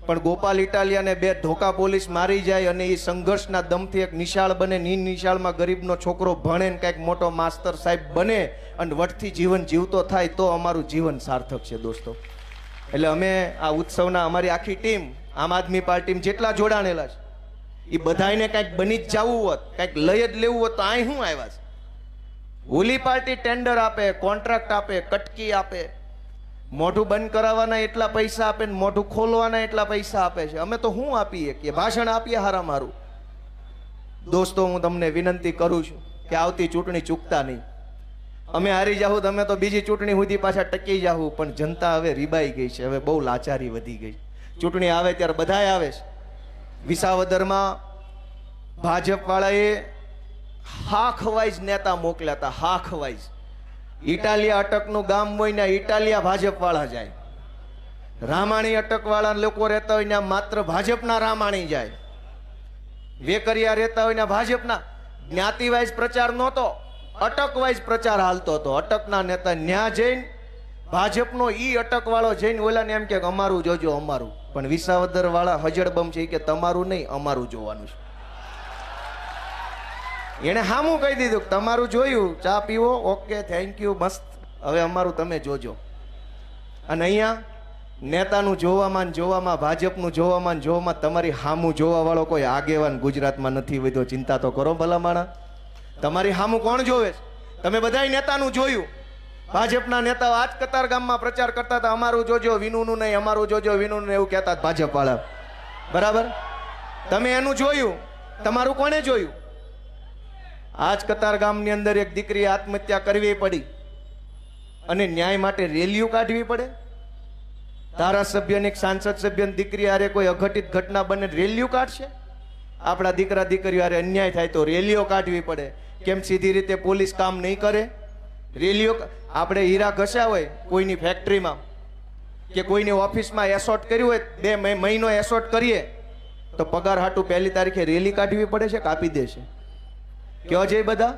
પણ ગોપાલ ઇટાલિયાને 2 ધોકા પોલીસ મારી જાય અને એ સંઘર્ષના દમથી એક નિશાળ બને, નિશાળમાં ગરીબનો છોકરો ભણે ને કંઈક મોટો માસ્તર સાહેબ બને અને વટથી જીવન જીવતો થાય તો અમારું જીવન સાર્થક છે દોસ્તો. એટલે અમે આ ઉત્સવના અમારી આખી ટીમ, આમ આદમી પાર્ટીમાં જેટલા જોડાણેલા છે એ બધાને કંઈક બની જ જવું હોત, કંઈક લઈ જ લેવું હોત તો અહીં શું આવ્યા છે? ઓલી પાર્ટી ટેન્ડર આપે, કોન્ટ્રાક્ટ આપે, કટકી આપે, મોઢું બંધ કરાવવાના એટલા પૈસા આપે ને મોઢું ખોલવાના એટલા પૈસા આપે છે. અમે તો શું આપીએ કે ભાષણ આપીએ હારા મારું. દોસ્તો, હું તમને વિનંતી કરું છું કે આવતી ચૂંટણી ચૂકતા નહીં. અમે હારી જાહું, તમે તો બીજી ચૂંટણી સુધી પાછા ટકી જાહું. પણ જનતા હવે રીબાઈ ગઈ છે, હવે બહુ લાચારી વધી ગઈ. ચૂંટણી આવે ત્યારે બધાય આવે છે. વિસાવદરમાં ભાજપવાળાએ હાખવાઈઝ નેતા મોકલ્યા હતા, હાખવાઈઝ. ઇટાલિયા અટકનું ગામ હોય ને ઇટાલિયા ભાજપવાળા જાય. રામાણી અટકવાળા લોકો રહેતા હોય ને માત્ર ભાજપના રામાણી જાય. વેકરિયા રહેતા હોય ને ભાજપના. જ્ઞાતિવાઇઝ પ્રચાર નહોતો, અટકવાઇઝ પ્રચાર હાલતો હતો. અટકના નેતા ન્યા જઈને ભાજપનો ઈ અટકવાળો જઈને ઓલાને એમ કે અમારું જોજો, અમારું. પણ વિસાવદર વાળા હજડબમ છે કે તમારું નહીં, અમારું જોવાનું છે. એને હામું કહી દીધું કે તમારું જોયું, ચા પીવો, ઓકે, થેન્ક યુ, મસ્ત, હવે અમારું તમે જોજો. અને અહીંયા નેતાનું જોવામાં ભાજપનું જોવામાં તમારી હામું જોવા વાળો કોઈ આગેવાન ગુજરાતમાં નથી વધ્યો. ચિંતા તો કરો ભલા માણા. તમારી હામું કોણ જોવે છે? તમે બધાય નેતાનું જોયું. ભાજપના નેતાઓ આજ કતાર ગામમાં પ્રચાર કરતા હતા, અમારું જોજો, વિનુનું નહીં, અમારું જોજો, વિનુનું એવું કહેતા ભાજપ વાળા. બરાબર? તમે એનું જોયું, તમારું કોને જોયું? આજ કતાર ગામની અંદર એક દીકરીએ આત્મહત્યા કરવી પડી અને ન્યાય માટે રેલીઓ કાઢવી પડે. ધારાસભ્યની, સાંસદ સભ્યની દીકરી હારે કોઈ અઘટિત ઘટના બને રેલીઓ કાઢશે? આપણા દીકરા દીકરીઓ હારે અન્યાય થાય તો રેલીઓ કાઢવી પડે. કેમ સીધી રીતે પોલીસ કામ નહીં કરે? રેલીઓ. આપણે હીરા ઘસ્યા હોય કોઈની ફેક્ટરીમાં કે કોઈની ઓફિસમાં એસોર્ટ કર્યું હોય, 2 મહિનો એસોર્ટ કરીએ તો પગાર હાટું 1લી તારીખે રેલી કાઢવી પડે છે કે આપી દેશે? કયો છે બધા?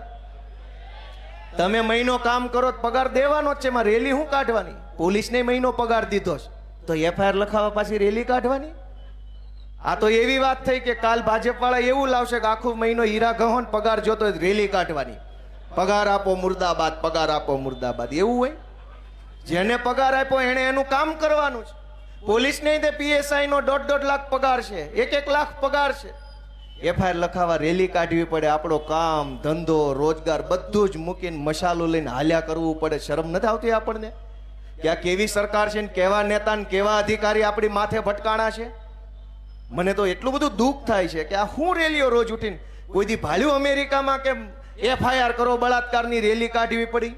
તમે મહિનો કામ કરો પગાર દેવાનો જ છે, એમાં રેલી શું કાઢવાની? પોલીસને મહિનો પગાર દીધો છે તો એફઆઈઆર લખાવવા પાછી રેલી કાઢવાની? આ તો એવી વાત થઈ કે કાલ ભાજપ વાળા એવું લાવશે કે આખો મહિનો હીરા ગહોન પગાર જોતો રેલી કાઢવાની. પગાર આપો મુર્દાબાદ, પગાર આપો મુર્દાબાદ. એવું હોય? જેને પગાર આપ્યો એને એનું કામ કરવાનું છે. પોલીસને તે પીએસઆઈ નો 1.5 લાખ પગાર છે, 1 લાખ પગાર છે. એફઆઈઆર લખાવા રેલી કાઢવી પડે. આપણો કામ ધંધો રોજગાર બધું જ મૂકીને મસાલો લઈને હાલ્યા કરવું પડે. શરમ નથી આવતી આપણને? કે આ કેવી સરકાર છે ને કેવા નેતા ને કેવા અધિકારી આપણી માથે ભટકાણા છે. મને તો એટલું બધું દુઃખ થાય છે કે આ હું રેલીઓ રોજ ઉઠીને કોઈ દી ભાલ્યું અમેરિકામાં કે FIR કરો બળાત્કારની રેલી કાઢવી પડી.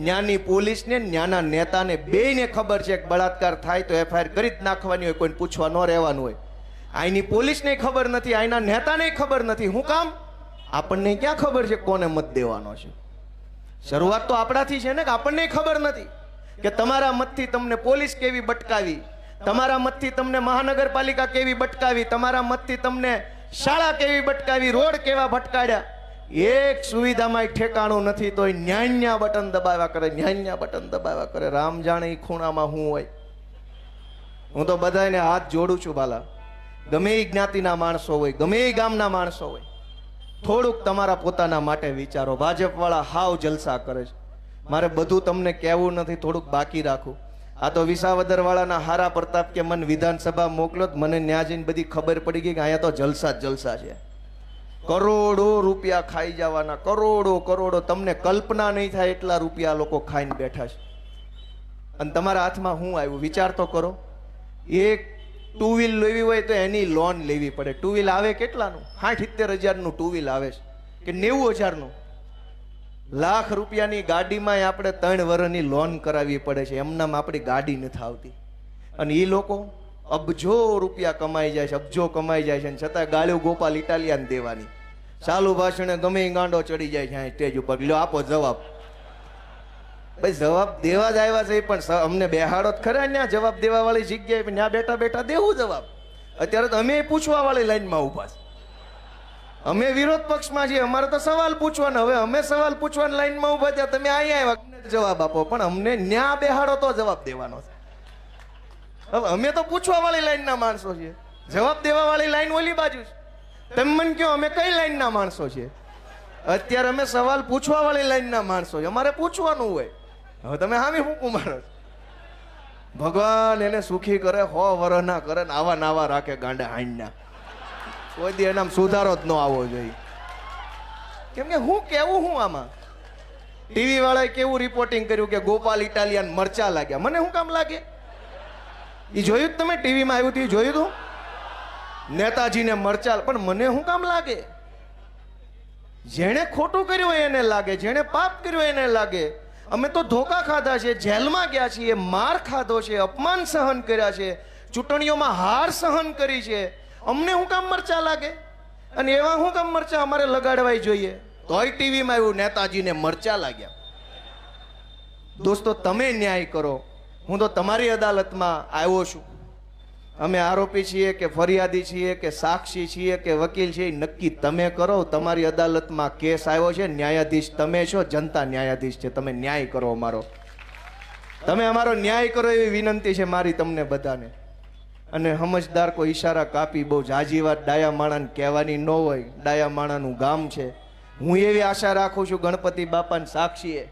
ન્યાની પોલીસને ન્યાના નેતાને બેયને ખબર છે કે બળાત્કાર થાય તો FIR કરી જ નાખવાની હોય, કોઈને પૂછવા ન રહેવાનું હોય. અહીંની પોલીસને ખબર નથી, અહીંના નેતાને ખબર નથી. હું કામ? આપણને ક્યાં ખબર છે કોને મત દેવાનો છે? શરૂઆત તો આપણાથી છે ને કે આપણને ખબર નથી કે તમારા મતથી તમને પોલીસ કેવી બટકાવી, તમારા મતથી તમને મહાનગરપાલિકા કેવી બટકાવી, તમારા મતથી તમને શાળા કેવી બટકાવી, રોડ કેવા ભટકાડ્યા. એક સુવિધામાં ઠેકાણું નથી તોય ન્યાન્યા બટન દબાવ્યા કરે, ન્યાન્યા બટન દબાવ્યા કરે. રામ જાણે એ ખૂણામાં હું હોય. હું તો બધાને હાથ જોડું છું બાલા, ગમે એ જ્ઞાતિના માણસો હોય, ગમે એ ગામના માણસો હોય, થોડુંક તમારા પોતાના માટે વિચારો. ભાજપ વાળા હાવ જલસા કરે છે. મારે બધું તમને કહેવું નથી, થોડુંક બાકી રાખું. આ તો વિસાવદર વાળાના હારા પ્રતાપ કે મને વિધાનસભા મોકલો, મને ન્યા જઈને બધી ખબર પડી ગઈ કે અહીંયા તો જલસા જ જલસા છે. કરોડો રૂપિયા ખાઈ જવાના, કરોડો. તમને કલ્પના નહીં થાય એટલા રૂપિયા લોકો ખાઈને બેઠા છે. અને તમારા હાથમાં હું આવ્યું વિચાર તો કરો. એક ટુ વ્હીલ લેવી હોય તો એની લોન લેવી પડે. ટુ વ્હીલ આવે કેટલાનું? 60-70,000નું ટુ વ્હીલ આવે છે કે 90,000નું. લાખ રૂપિયાની ગાડીમાં આપણે 3 વર્ષની લોન કરાવવી પડે છે. એમનામ આપણી ગાડી નથી આવતી. અને એ લોકો અબજો રૂપિયા કમાઈ જાય છે, અબજો કમાઈ જાય છે, છતાં ગાળ્યું ગોપાલ ઇટાલિયાને દેવાની. ચાલુ ભાષણે ગમે ગાંડો ચડી જાય છે સ્ટેજ ઉપર. લ્યો આપો જવાબ. ભાઈ જવાબ દેવા જ આવ્યા છે, પણ અમને બેહાડો જ ખરા ત્યાં જવાબ દેવા વાળી જગ્યાએ. ત્યાં બેઠા બેઠા દેવું જવાબ. અત્યારે તો અમે પૂછવા વાળી લાઈનમાં ઉભા છે. અમે વિરોધ પક્ષમાં છીએ, અમારે તો સવાલ પૂછવાના. હવે અમે સવાલ પૂછવાની લાઈનમાં ઉભા થયા, તમે અહીંયા આવ્યા જવાબ આપો, પણ અમને ન્યા બેહાડો તો જવાબ દેવાનો છે. હવે અમે તો પૂછવા વાળી લાઈનના માણસો છીએ, જવાબ દેવા વાળી લાઈન ઓલી બાજુ છે. તમે મને કહો અમે કઈ લાઈનના માણસો છીએ? અત્યારે અમે સવાલ પૂછવા વાળી લાઈનના માણસો છીએ, અમારે પૂછવાનું હોય. હવે તમે હામી હું કુમારો ભગવાન એને સુખી કરે, 100 વર્ષ ના કરે ને આવા નાવા રાખે ગાંડા હાઈના. કોઈ દી એનામ સુધારો જ ન આવવો જોઈએ. કેમ કે હું કેવું હું આમાં ટીવી વાળાએ કેવું રિપોર્ટિંગ કર્યું કે ગોપાલ ઇટાલિયન મરચા લાગ્યા. મને શું કામ લાગે? એ જોયું તમે ટીવીમાં આવ્યું હતું, જોયું હતું નેતાજીને મરચા. પણ મને શું કામ લાગે? જેણે ખોટું કર્યું હોય એને લાગે, જેણે પાપ કર્યું હોય એને લાગે. અમે તો ધોકા ખાધા છે, જેલમાં ગયા છીએ, માર ખાધો છે, અપમાન સહન કર્યા છે, ચૂંટણીઓમાં હાર સહન કરી છે. અમને શું કામ મરચા લાગે? અને એવા શું કામ મરચા અમારે લગાડવાય જોઈએ? તોય ટીવીમાં આવ્યું નેતાજીને મરચા લાગ્યા. દોસ્તો તમે ન્યાય કરો, હું તો તમારી અદાલતમાં આવ્યો છું. અમે આરોપી છીએ કે ફરિયાદી છીએ કે સાક્ષી છીએ કે વકીલ છીએ, નક્કી તમે કરો. તમારી અદાલતમાં કેસ આવ્યો છે, ન્યાયાધીશ તમે છો, જનતા ન્યાયાધીશ છે. તમે ન્યાય કરો અમારો, તમે અમારો ન્યાય કરો એવી વિનંતી છે મારી તમને બધાને. અને સમજદાર કોઈ ઈશારા કાપી બહુ જાજી વાત ડાયા માણાને કહેવાની ન હોય. ડાયા માણાનું ગામ છે. હું એવી આશા રાખું છું ગણપતિ બાપાને સાક્ષીએ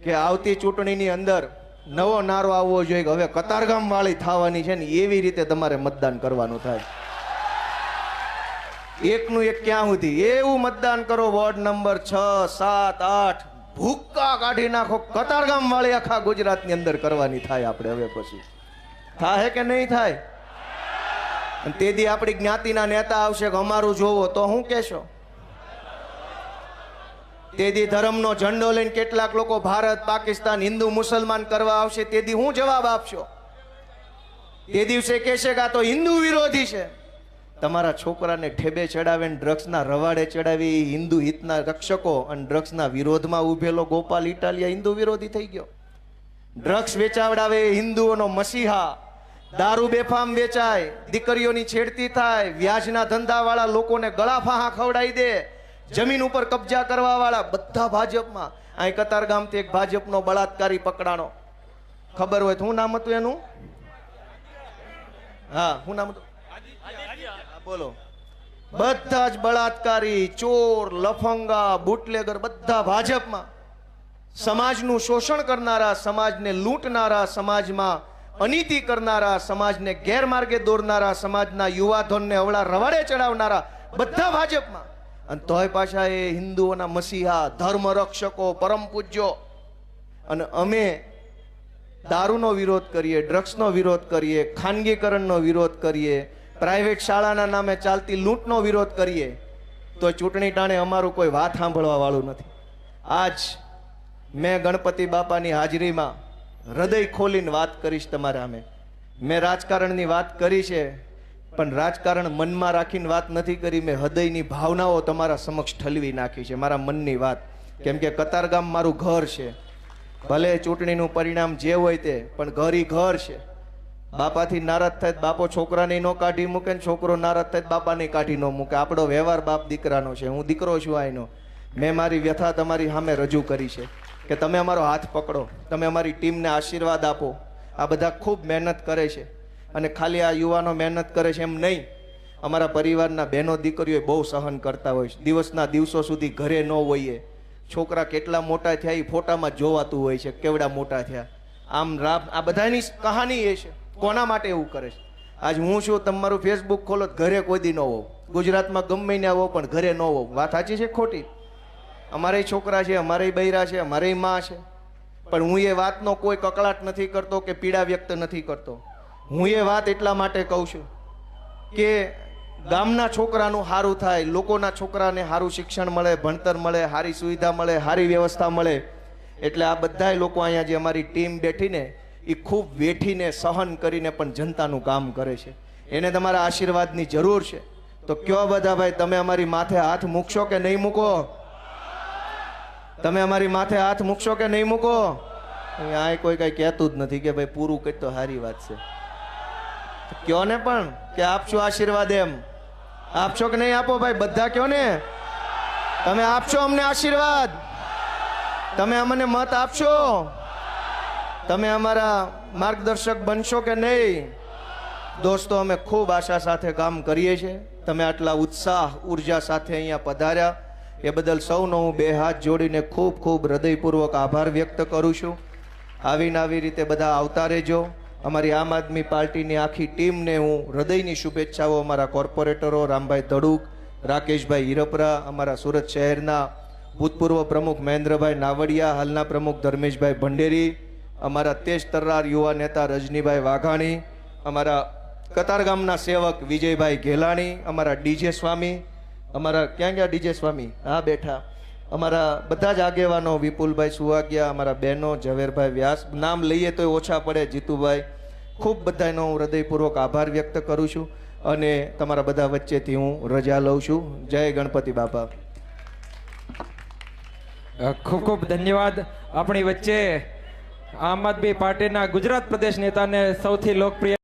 કે આવતી ચૂંટણીની અંદર નવો નારો આવવો જોઈએ કે હવે કતારગામ વાળી થવાની છે ને એવી રીતે તમારે મતદાન કરવાનું થાય. એકનું એક ક્યાં સુધી એવું મતદાન કરો. વોર્ડ નંબર 6, 7, 8 ભૂક્કા કાઢી નાખો. કતારગામ વાળી આખા ગુજરાતની અંદર કરવાની થાય. આપણે હવે પછી થાય કે નહીં થાય? અને તે દી આપણી જ્ઞાતિના નેતા આવશે કે અમારું જોવો, તો હું કહેશો? તેદી ધર્મનો ઝંડો લઈને કેટલાક લોકો ભારત, પાકિસ્તાન, હિન્દુ, મુસલમાન કરવા આવશે. તેદી હું જવાબ આપશો? તે દિવસે કહેશે કે આ તો હિન્દુ વિરોધી છે. તમારા છોકરાને ઠેબે ચડાવે ને ડ્રગ્સના રવાડે ચડાવી હિન્દુ હિતના રક્ષકો અને ડ્રગ્સના વિરોધમાં ઉભેલો ગોપાલ ઇટાલિયા હિન્દુ વિરોધી થઈ ગયો. ડ્રગ્સ વેચાવડાવે હિન્દુઓનો મસીહા. દારૂ બેફામ વેચાય, દીકરીઓની છેડતી થાય, વ્યાજના ધંધાવાળા લોકોને ગળા ફાહા ખવડાવી દે, જમીન ઉપર કબજા કરવા વાળા બધા ભાજપમાં. અહીં કતારગામથી એક ભાજપનો બળાત્કારી પકડાણો, ખબર હોય તો શું નામ હતું એનું? હા, શું નામ હતું? બોલો. બધા જ બળાત્કારી, ચોર, લફંગા, બુટલેગર બધા ભાજપમાં. સમાજનું શોષણ કરનારા, સમાજને લૂંટનારા, સમાજમાં અનીતિ કરનારા, સમાજને ગેરમાર્ગે દોરનારા, સમાજના યુવાધનને અવળા રવાડે ચડાવનારા બધા ભાજપમાં. અને તોય પાછા એ હિન્દુઓના મસીહા, ધર્મ રક્ષકો, પરમ પૂજ્યો. અને અમે દારૂનો વિરોધ કરીએ, ડ્રગ્સનો વિરોધ કરીએ, ખાનગીકરણનો વિરોધ કરીએ, પ્રાઇવેટ શાળાના નામે ચાલતી લૂંટનો વિરોધ કરીએ, તો ચૂંટણી ટાણે અમારું કોઈ વાત સાંભળવા વાળું નથી. આજ મેં ગણપતિ બાપાની હાજરીમાં હૃદય ખોલીને વાત કરીશ તમારા સામે. મેં રાજકારણની વાત કરી છે, પણ રાજકારણ મનમાં રાખીને વાત નથી કરી. મેં હૃદયની ભાવનાઓ તમારા સમક્ષ ઠલવી નાખી છે, મારા મનની વાત. કેમ કે કતારગામ મારું ઘર છે. ભલે ચૂંટણીનું પરિણામ જે હોય તે, પણ ઘર ઈ ઘર છે. બાપાથી નારાજ થાય બાપો છોકરાને ન કાઢી મૂકે ને છોકરો નારાજ થાય બાપાને કાઢી ન મૂકે. આપણો વ્યવહાર બાપ દીકરાનો છે. હું દીકરો છું આઈનો. મેં મારી વ્યથા તમારી સામે રજૂ કરી છે કે તમે અમારો હાથ પકડો, તમે અમારી ટીમને આશીર્વાદ આપો. આ બધા ખૂબ મહેનત કરે છે, અને ખાલી આ યુવાનો મહેનત કરે છે એમ નહીં, અમારા પરિવારના બહેનો દીકરીઓ બહુ સહન કરતા હોય છે. દિવસના દિવસો સુધી ઘરે ન હોઈએ. છોકરા કેટલા મોટા થયા એ ફોટામાં જોવાતું હોય છે, કેવડા મોટા થયા. આમ આ બધાની કહાની એ છે. કોના માટે એવું કરે છે? આજ હું છું, તમારું ફેસબુક ખોલો, ઘરે કોઈ દી ન હોવ. ગુજરાતમાં ગમે ને આવો પણ ઘરે ન હોવ. વાત સાચી છે ખોટી? અમારે છોકરા છે, અમારે બૈરા છે, અમારે માં છે, પણ હું એ વાતનો કોઈ કકળાટ નથી કરતો કે પીડા વ્યક્ત નથી કરતો. હું એ વાત એટલા માટે કહું છું કે ગામના છોકરાનું સારું થાય, લોકોના છોકરાને સારું શિક્ષણ મળે, ભણતર મળે, સારી સુવિધા મળે, સારી વ્યવસ્થા મળે. એટલે આ બધાય લોકો અહીંયા જે અમારી ટીમ બેઠીને એ ખૂબ વેઠીને સહન કરીને પણ જનતાનું કામ કરે છે. એને તમારા આશીર્વાદની જરૂર છે. તો કયો બધા ભાઈ, તમે અમારી માથે હાથ મૂકશો કે નહીં મૂકો? તમે અમારી માથે હાથ મૂકશો કે નહીં મૂકો? અહીંયા કોઈ કઈ કહેતું જ નથી કે ભાઈ પૂરું કઈ તો સારી વાત છે. કયો ને પણ કે આપશો આશીર્વાદ, એમ આપશો કે નહીં આપો ભાઈ? બધા કયો ને, તમે આપશો અમને આશીર્વાદ? તમે અમને મત આપશો? તમે અમારા માર્ગદર્શક બનશો કે નહીં? દોસ્તો, અમે ખૂબ આશા સાથે કામ કરીએ છીએ. તમે આટલા ઉત્સાહ ઉર્જા સાથે અહીંયા પધાર્યા એ બદલ સૌનો હું બે હાથ જોડીને ખૂબ ખૂબ હૃદયપૂર્વક આભાર વ્યક્ત કરું છું. આવીને આવી રીતે બધા આવતા રહેજો. અમારી આમ આદમી પાર્ટીની આખી ટીમને હું હૃદયની શુભેચ્છાઓ, અમારા કોર્પોરેટરો રામભાઈ ધડુક, રાકેશભાઈ હિરપરા, અમારા સુરત શહેરના ભૂતપૂર્વ પ્રમુખ મહેન્દ્રભાઈ નાવડિયા, હાલના પ્રમુખ ધર્મેશભાઈ ભંડેરી, અમારા તેજ તર્રાર યુવા નેતા રજનીભાઈ વાઘાણી, અમારા કતારગામના સેવક વિજયભાઈ ઘેલાણી, અમારા ડીજે સ્વામી, અમારા ક્યાં ગયા ડીજે સ્વામી? હા બેઠા. અમારા બધા જ આગેવાનો, વિપુલભાઈ સુવાગિયા, અમારા બહેનો ઝવેરભાઈ વ્યાસ, નામ લઈએ તો ઓછા પડે, જીતુભાઈ, ખૂબ બધાનો હું હૃદયપૂર્વક આભાર વ્યક્ત કરું છું. અને તમારા બધા વચ્ચેથી હું રજા લઉં છું. જય ગણપતિ બાપા. ખૂબ ખૂબ ધન્યવાદ. આપણી વચ્ચે આમ આદમી પાર્ટીના ગુજરાત પ્રદેશ નેતાને સૌથી લોકપ્રિય